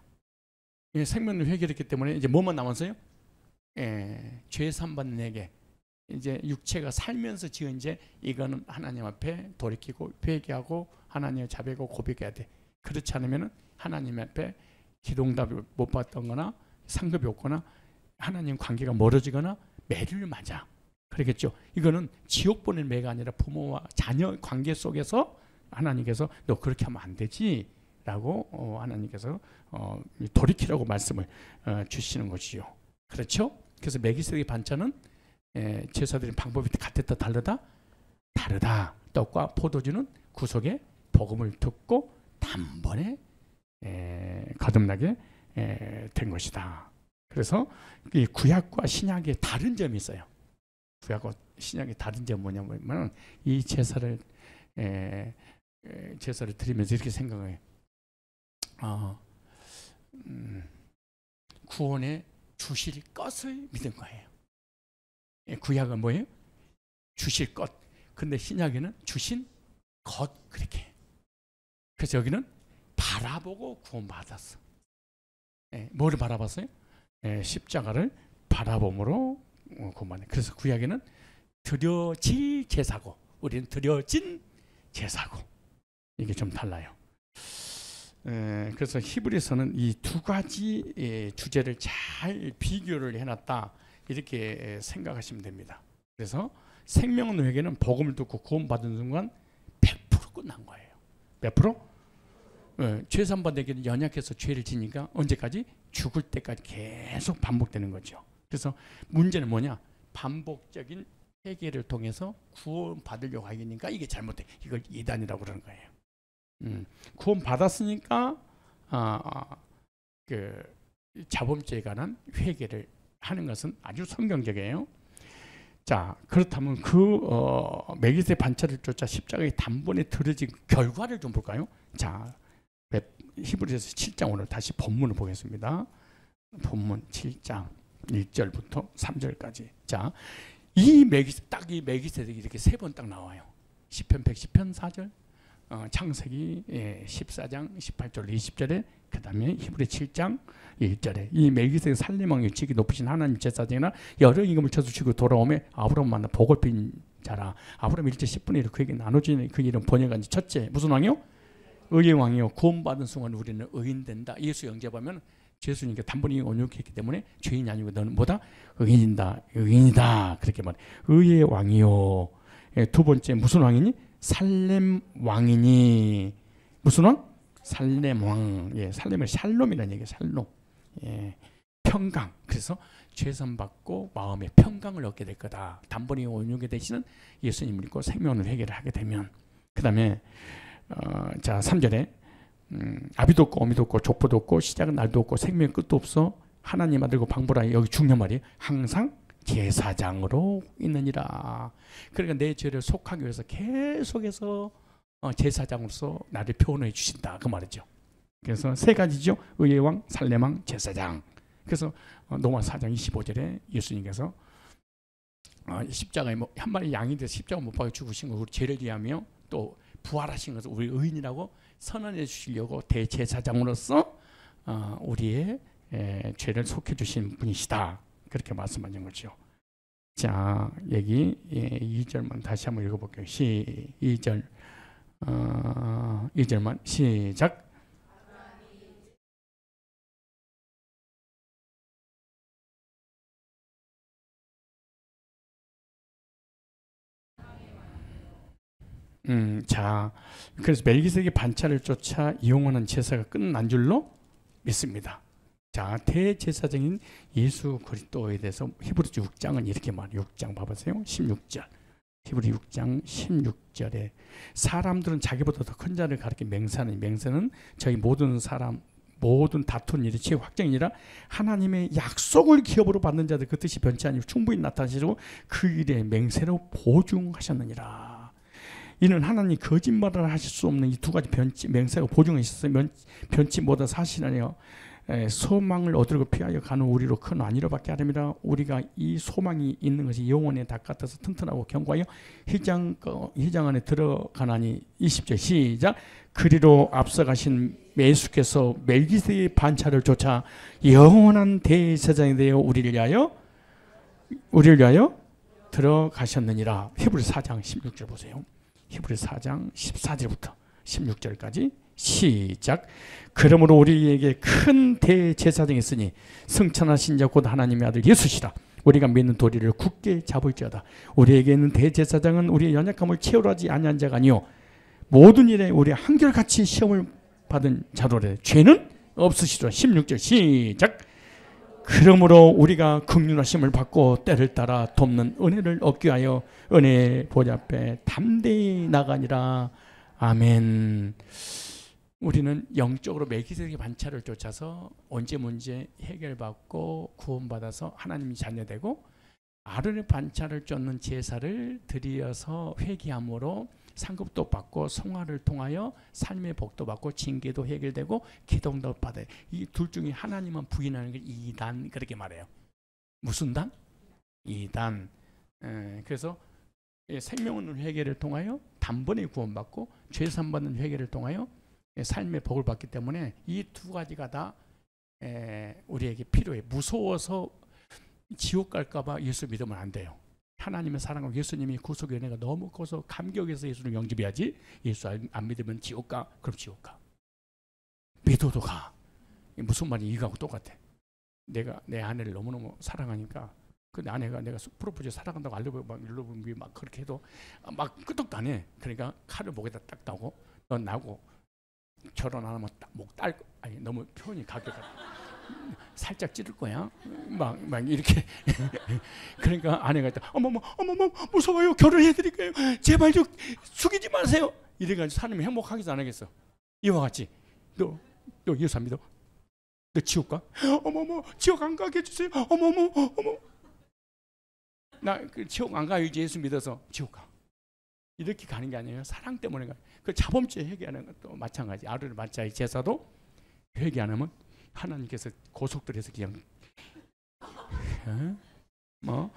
생명을 회개했기 때문에 이제 뭐만 남았어요? 죄 사함받는 에게 이제 육체가 살면서 지은 죄, 이거는 하나님 앞에 돌이키고 회개하고 하나님의 자비고 고백해야 돼. 그렇지 않으면 하나님 앞에 기도응답을 못 받던 거나 상급이 없거나 하나님 관계가 멀어지거나 매를 맞아. 그러겠죠. 이거는 지옥 보낼 매가 아니라 부모와 자녀 관계 속에서 하나님께서 너 그렇게 하면 안 되지 라고 하나님께서 돌이키라고 말씀을 주시는 것이요. 그렇죠? 그래서 mel기세덱 반차는 제사드린 방법이 같았다 다르다? 다르다. 떡과 포도주는 구속의 복음을 듣고 단번에 거듭나게 된 것이다. 그래서 이 구약과 신약의 다른 점이 있어요. 구약과 신약의 다른 점은 뭐냐면 이 제사를 드리면서 이렇게 생각해요. 구원에 주실 것을 믿은 거예요. 구약은 뭐예요? 주실 것. 근데 신약에는 주신 것. 그렇게. 그래서 여기는 바라보고 구원받았어. 뭐를 바라봤어요? 십자가를 바라봄으로 구원받는. 그래서 구약에는 드려질 제사고 우리는 드려진 제사고 이게 좀 달라요. 그래서 히브리서는 이 두 가지 주제를 잘 비교를 해놨다 이렇게 생각하시면 됩니다. 그래서 생명의 회개는 복음을 듣고 구원받은 순간 100% 끝난 거예요. 몇 프로? 죄산받에게는 연약해서 죄를 지니까 언제까지? 죽을 때까지 계속 반복되는 거죠. 그래서 문제는 뭐냐? 반복적인 회개를 통해서 구원받으려고 하니까 이게 잘못돼. 이걸 이단이라고 그러는 거예요. 구원받았으니까 그 자범죄에 관한 회개를 하는 것은 아주 성경적이에요. 자, 그렇다면 그 멜기세덱 반차를 쫓아 십자가의 단번에 들어진 결과를 좀 볼까요? 자, 히브리서 7장 오늘 다시 본문을 보겠습니다. 본문 7장 1절부터 3절까지. 자, 이 멜기세덱이 이렇게 세 번 딱 나와요. 시편 110편 4절, 창세기 14장 18절 20절에, 그 다음에 히브리 7장 1절에 이 멜기세덱 살림왕 유치기 높으신 하나님 제사장이나 여러 임금을 쳐주시고 돌아오매 아브라함 만나 복을 빈 자라. 아브라함 일제 10분의 1을 그에게 나눠주니 그 이름 번역한 지 첫째 무슨 왕이요? 의의 왕이요. 구원받은 순간 우리는 의인된다. 예수 영접하면 예수님께 단번에 온유했기 때문에 죄인이 아니고 너는 뭐다? 의인이다. 의인이다. 그렇게 말해. 의의 왕이요. 두 번째 무슨 왕이니? 살렘 왕이니. 무슨 왕? 살렘 왕. 살렘은 샬롬이라는 얘기예요. 샬롬. 평강. 그래서 죄선 받고 마음의 평강을 얻게 될 거다. 단번에 온유게 되시는 예수님을 믿고 생명을 회개를 하게 되면. 그 다음에 자 3절에 아비도 없고 어미도 없고 족보도 없고 시작은 날도 없고 생명의 끝도 없어 하나님 아들고 방불하여. 여기 중요한 말이에요. 항상 제사장으로 있느니라. 그러니까 내 죄를 속하기 위해서 계속해서 제사장으로서 나를 표현해 주신다 그 말이죠. 그래서 세 가지죠. 의의 왕, 살렘 왕, 제사장. 그래서 로마 4장 25절에 예수님께서 십자가에 한 마리 양이 돼서 십자가 못 박아 죽으신 거 우리 죄를 위하며 또 부활하신 것을 우리 의인이라고 선언해 주시려고 대제사장으로서 우리의 죄를 속해 주신 분이시다. 그렇게 말씀하신 거죠. 자, 여기 2절만 다시 한번 읽어볼게요. 2절만 시작. 자, 그래서 멜기세덱의 반차를 쫓아 이용하는 제사가 끝난 줄로 믿습니다. 자, 대제사장인 예수 그리스도에 대해서 히브리서 6장은 이렇게 말해요. 6장 봐보세요. 16절. 히브리 6장 16절에 사람들은 자기보다 더 큰 자를 가리켜 맹세하는 맹세는 저희 모든 사람 모든 다투는 일이 제 확정이라 하나님의 약속을 기업으로 받는 자들 그 뜻이 변치 아니고 충분히 나타나시고 그 일에 맹세로 보증하셨느니라. 이는 하나님 거짓말을 하실 수 없는 이 두 가지 맹세가 보증하셨어요. 변치 못한 사실이요. 소망을 얻으려고 피하여 가는 우리로 큰 안위로밖에 아닙니다. 우리가 이 소망이 있는 것이 영혼에 닦아서 튼튼하고 견고하여 회장 안에 들어가나니. 20절 시작. 그리로 앞서가신 예수께서 멜기세덱의 반차를 쫓아 영원한 대제사장이 되어 우리를 위하여 들어가셨느니라. 히브리 4장 16절 보세요. 히브리 4장 14절부터 16절까지 시작. 그러므로 우리에게 큰 대제사장이 있으니 승천하신 자 곧 하나님의 아들 예수시라. 우리가 믿는 도리를 굳게 잡을지어다. 우리에게 있는 대제사장은 우리의 연약함을 채우려 하지 아니한 자가 아니요 모든 일에 우리 한결같이 시험을 받은 자로래. 죄는 없으시더라. 16절 시작. 그러므로 우리가 긍휼하심을 받고 때를 따라 돕는 은혜를 얻기 위하여 은혜의 보좌 앞에 담대히 나가니라. 아멘. 우리는 영적으로 멜기세덱의 반차를 쫓아서 언제 문제 해결받고 구원받아서 하나님이 자녀되고 아론의 반차를 쫓는 제사를 드리어서 회개함으로 상급도 받고 성화를 통하여 삶의 복도 받고 징계도 해결되고 기도도 받아요. 이 둘 중에 하나님만 부인하는 게 2단 그렇게 말해요. 무슨 단? 2단. 그래서 생명은 회개를 통하여 단번에 구원받고 죄산 받는 회개를 통하여 삶의 복을 받기 때문에 이 두 가지가 다 우리에게 필요해. 무서워서 지옥 갈까봐 예수 믿으면 안 돼요. 하나님의 사랑과 예수님이 구속의 은혜가 너무 커서 감격해서 예수를 영접해야지. 예수 안 믿으면 지옥 가? 그럼 지옥 가. 믿어도 가. 무슨 말이 이거하고 똑같아. 내가 내 아내를 너무너무 사랑하니까 그 아내가 내가 프로포즈 사랑한다고 알려보고 막 그렇게 해도 막 끄떡도 안 해. 그러니까 칼을 목에다 딱 따고 넌 나고 결혼 안 하면 딱 목 딸 거. 아니 너무 표현이 가격가. 살짝 찌를 거야. 막 이렇게. 그러니까 아내가 어머머 무서워요. 결혼해드릴까요? 제발 좀 죽이지 마세요. 이래가지고 사람이 행복하기도 안 하겠어. 이와 같이 너 예수 안 믿어? 너 지옥 가? 어머머 지옥 안 가게 해주세요. 어머머 나 그 지옥 안 가요. 이제 예수 믿어서 지옥 가. 이렇게 가는 게 아니에요. 사랑 때문에 가. 그 자범죄 회개하는 것도 마찬가지. 아르를 만자의 제사도 회개 안 하면 하나님께서 고속들에서 그냥 뭐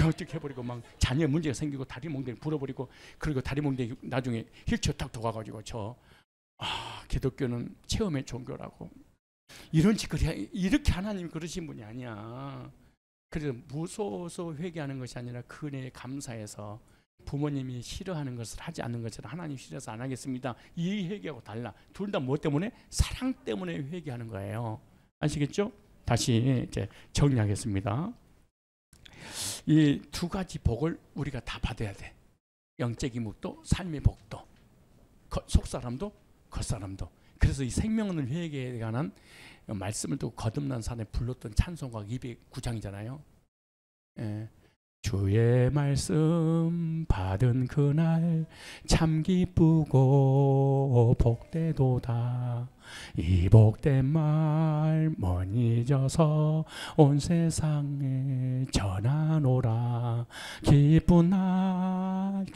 어떻게 해버리고 막 자녀 문제가 생기고 다리 몽둥이 불어버리고 그리고 다리 몽둥이 나중에 휠체어 탁 도와가지고 기독교는 체험의 종교라고 이런 짓거리 이렇게 하나님 그러신 분이 아니야. 그래서 무서워서 회개하는 것이 아니라 그 은혜에 감사해서 부모님이 싫어하는 것을 하지 않는 것처럼 하나님 싫어서 안 하겠습니다. 이 회개하고 달라. 둘 다 뭐 때문에? 사랑 때문에 회개하는 거예요. 아시겠죠? 다시 이제 정리하겠습니다. 이 두 가지 복을 우리가 다 받아야 돼. 영적인 복도, 삶의 복도, 속사람도, 겉사람도. 그래서 이 생명을 회개에 관한 말씀을 두고 거듭난 산에 불렀던 찬송가 209장이잖아요. 주의 말씀 받은 그날 참 기쁘고 복되도다. 이 복된 말 못 잊어서 온 세상에 전하노라. 기쁜 날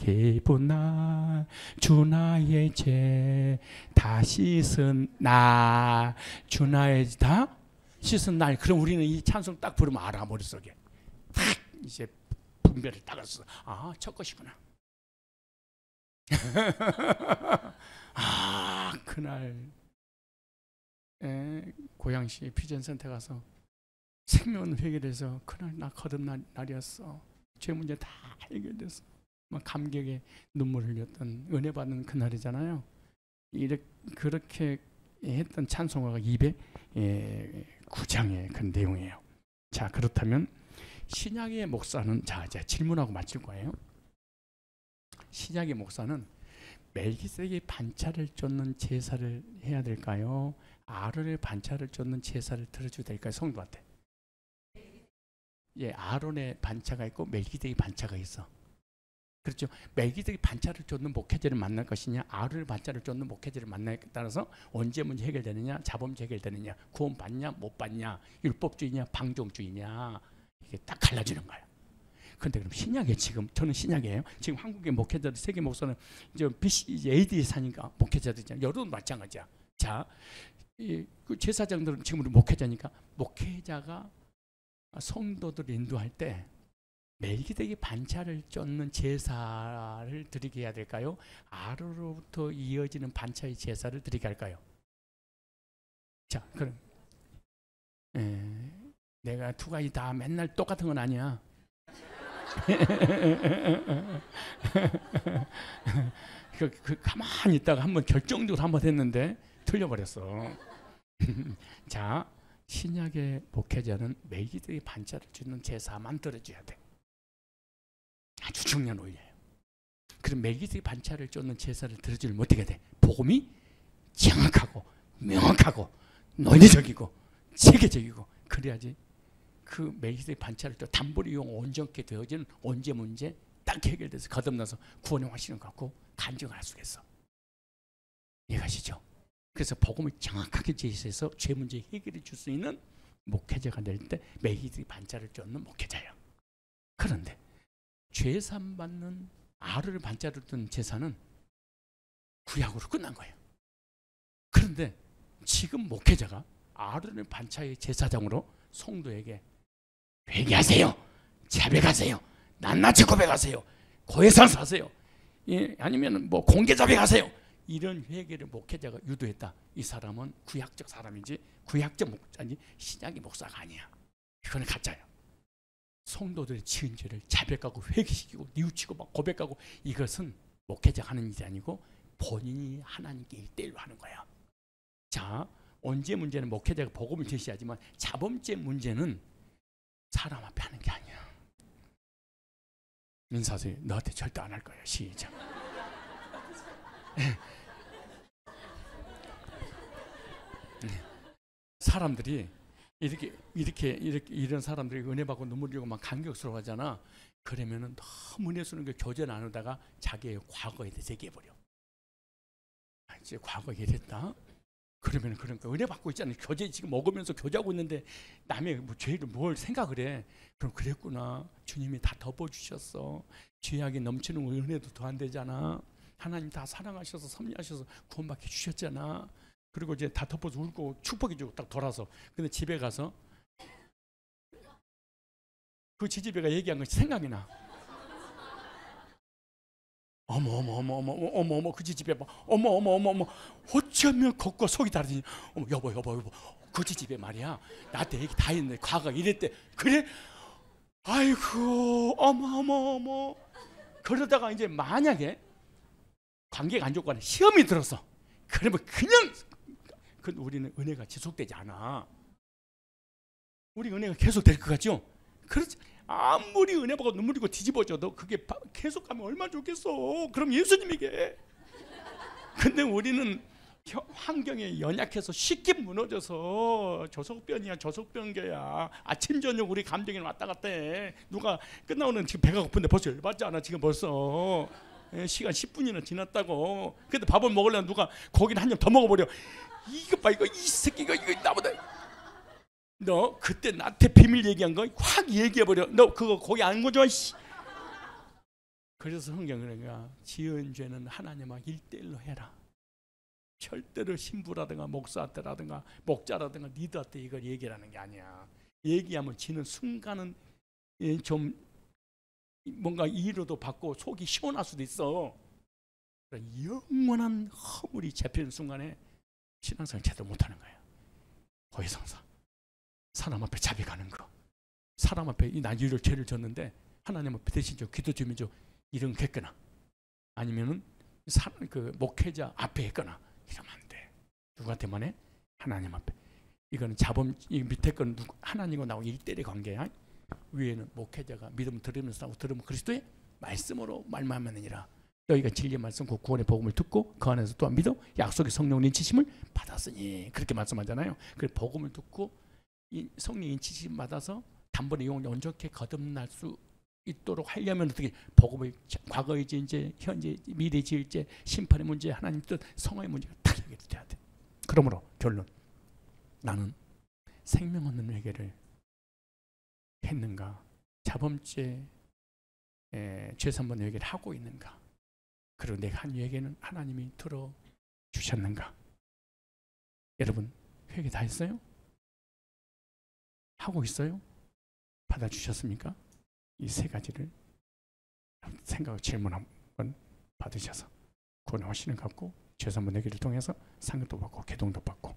주 나의 죄 다 씻은 날 주 나의 다 씻은 날. 그럼 우리는 이 찬송 딱 부르면 알아. 머릿속에 딱 이제 분별을 따갔어. 첫 것이구나. 그날 고양시 피전센터 가서 생명 해결해서 그날 나 거듭난 날이었어. 죄 문제 다 해결됐어. 막 감격에 눈물 흘렸던 은혜 받는 그날이잖아요. 그렇게 했던 찬송가가 209장의 그 내용이에요. 자, 그렇다면 신약의 목사는 이제 질문하고 마칠 거예요. 신약의 목사는 멜기세덱의 반차를 쫓는 제사를 해야 될까요? 아론의 반차를 쫓는 제사를 들어줘야 될까요? 성도한테. 아론의 반차가 있고 멜기세덱의 반차가 있어. 그렇죠? 멜기세덱의 반차를 쫓는 목회자를 만날 것이냐, 아론의 반차를 쫓는 목회자를 만나에 따라서 언제 문제 해결되느냐, 자범죄 해결되느냐, 구원 받냐, 못 받냐, 율법주의냐, 방종주의냐. 이게 딱 갈라지는 거예요. 그런데 그럼 신약에 지금 저는 신약이에요. 지금 한국의 목회자들 세계 목사는 이제 AD에 사니까 목회자들 있잖아요. 여러분 마찬가지야. 자, 그 제사장들은 지금 우리 목회자니까 목회자가 성도들 인도할 때 멜기세덱의 반차를 쫓는 제사를 드리게 해야 될까요? 아론으로부터 이어지는 반차의 제사를 드리게 할까요? 자, 그럼 내가 두 가지 다 맨날 똑같은 건 아니야. 가만히 있다가 한번 결정적으로 한번 했는데 틀려버렸어. 자, 신약의 목회자는 멜기세덱의 반차를 주는 제사만 들어줘야 돼. 아주 중요한 오해예요. 그럼 멜기세덱의 반차를 쫓는 제사를 들어주려면 어떻게 돼? 복음이 정확하고 명확하고 논리적이고 체계적이고 그래야지 그 멜기세덱 반차를 또 담보리 용 온전케 되어지는 언제 문제 딱 해결돼서 거듭나서 구원의 확신을 갖고 간증을 할 수가 있어. 이해가시죠? 그래서 복음을 정확하게 제시해서 죄 문제 해결해 줄 수 있는 목회자가 될 때 멜기세덱 반차를 쫓는 목회자예요. 그런데 죄산 받는 아론의 반차를 쫓는 제사는 구약으로 끝난 거예요. 그런데 지금 목회자가 아론의 반차의 제사장으로 성도에게 회개하세요, 자백하세요, 낱낱이 고백하세요, 고해상사하세요, 아니면 공개 자백하세요. 이런 회개를 목회자가 유도했다. 이 사람은 구약적 사람인지 구약적 목사니 신약의 목사가 아니야. 이거는 가짜야. 성도들의 지은 죄를 자백하고 회개시키고 뉘우치고 막 고백하고, 이것은 목회자가 하는 일이 아니고 본인이 하나님께 1대1로 하는 거야. 자, 언제 문제는 목회자가 복음을 제시하지만 자범죄 문제는 사람 앞에 하는 게 아니야. 민사서 너한테 절대 안 할 거야. 시작. 사람들이 이렇게 이런 사람들이 은혜 받고 눈물 흘리고 막 감격스러워하잖아. 그러면은 너무 은혜스러운 게 교제 나누다가 자기의 과거에 대해서 얘기해 버려. 이제 과거에 이랬다. 그러면 그러니까 은혜 받고 있잖아. 교제 지금 먹으면서 교제하고 있는데 남의 뭐 죄를 뭘 생각을 해. 그럼 그랬구나. 주님이 다 덮어주셨어. 죄악이 넘치는 은혜도 더 안 되잖아. 하나님 다 사랑하셔서 섭리하셔서 구원받게 주셨잖아. 그리고 이제 다 덮어서 울고 축복해 주고 딱 돌아서, 근데 집에 가서 그 지지배가 얘기한 것이 생각이 나. 어머 그 지지배 봐. 어머 어쩌면 겉과 속이 다르지. 어머 여보 그 지지배 말이야. 나한테 얘기 다 했네. 과거 이랬대. 그래? 아이고 어머 그러다가 이제 만약에 관계가 안 좋고 시험이 들었어. 그러면 그냥 우리는 은혜가 지속되지 않아. 우리 은혜가 계속 될 것 같죠? 그렇지. 아무리 은혜 받고 눈물 흘리고 뒤집어져도 그게 계속 가면 얼마나 좋겠어. 그럼 예수님에게. 근데 우리는 환경에 연약해서 쉽게 무너져서 저속변교야. 아침 저녁 우리 감정이 왔다 갔다 해. 누가 끝나고는 지금 배가 고픈데 벌써 열받지 않아. 지금 벌써 시간 10분이나 지났다고. 근데 밥을 먹으려면 누가 고기를 한 점 더 먹어버려. 이거 봐, 이 새끼가 이거 나보다. 너 그때 나한테 비밀 얘기한 거 확 얘기해버려. 너 그거 거기 안 거죠? 그래서 성경은 그러니까 지은 죄는 하나님과 1대1로 해라. 절대로 신부라든가 목사한테라든가 목자라든가 리더한테 이걸 얘기하는 게 아니야. 얘기하면 지는 순간은 좀 뭔가 이로도 받고 속이 시원할 수도 있어. 영원한 허물이 잡히는 순간에 신앙생활 제대로 못하는 거예요. 고해성사. 사람 앞에 자백하는 거. 사람 앞에 나 이를 죄를 졌는데 하나님 앞에 대신 좀 기도 좀 해줘. 이런 거 했거나 아니면은 그 목회자 앞에 했거나 이러면 안 돼. 누구한테만 해? 하나님 앞에. 이거는 자범, 이 밑에 건 하나님과 나하고 1대1의 관계야. 위에는 목회자가 믿음 들으면서 하고 들으면 그리스도의 말씀으로 말만하느니라. 너희가 진리의 말씀 그 구원의 복음을 듣고 그 안에서 또한 믿어 약속의 성령 인치심을 받았으니, 그렇게 말씀하잖아요. 그 복음을 듣고 이 성령 인치심 받아서 단번에 용을 온전케 거듭날 수 있도록 하려면 어떻게 복음을 과거의 죄, 이제 현재 미래 지을 죄, 심판의 문제, 하나님 뜻, 성화의 문제가 다 해결돼야 돼. 그러므로 결론, 나는 생명 없는 회개를 했는가, 자범죄 죄산번 회개를 하고 있는가, 그리고 내가 한 회개는 하나님이 들어 주셨는가. 여러분 회개 다 했어요? 하고 있어요? 받아 주셨습니까? 이 세 가지를 생각하고 질문 한번 받으셔서 구원하시는 것 같고, 죄산번 회개를 통해서 상급도 받고 계동도 받고,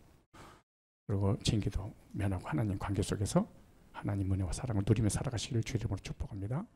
그리고 징계도 면하고 하나님 관계 속에서 하나님 은혜와 사랑을 누리며 살아가시기를 주의 이름으로 축복합니다.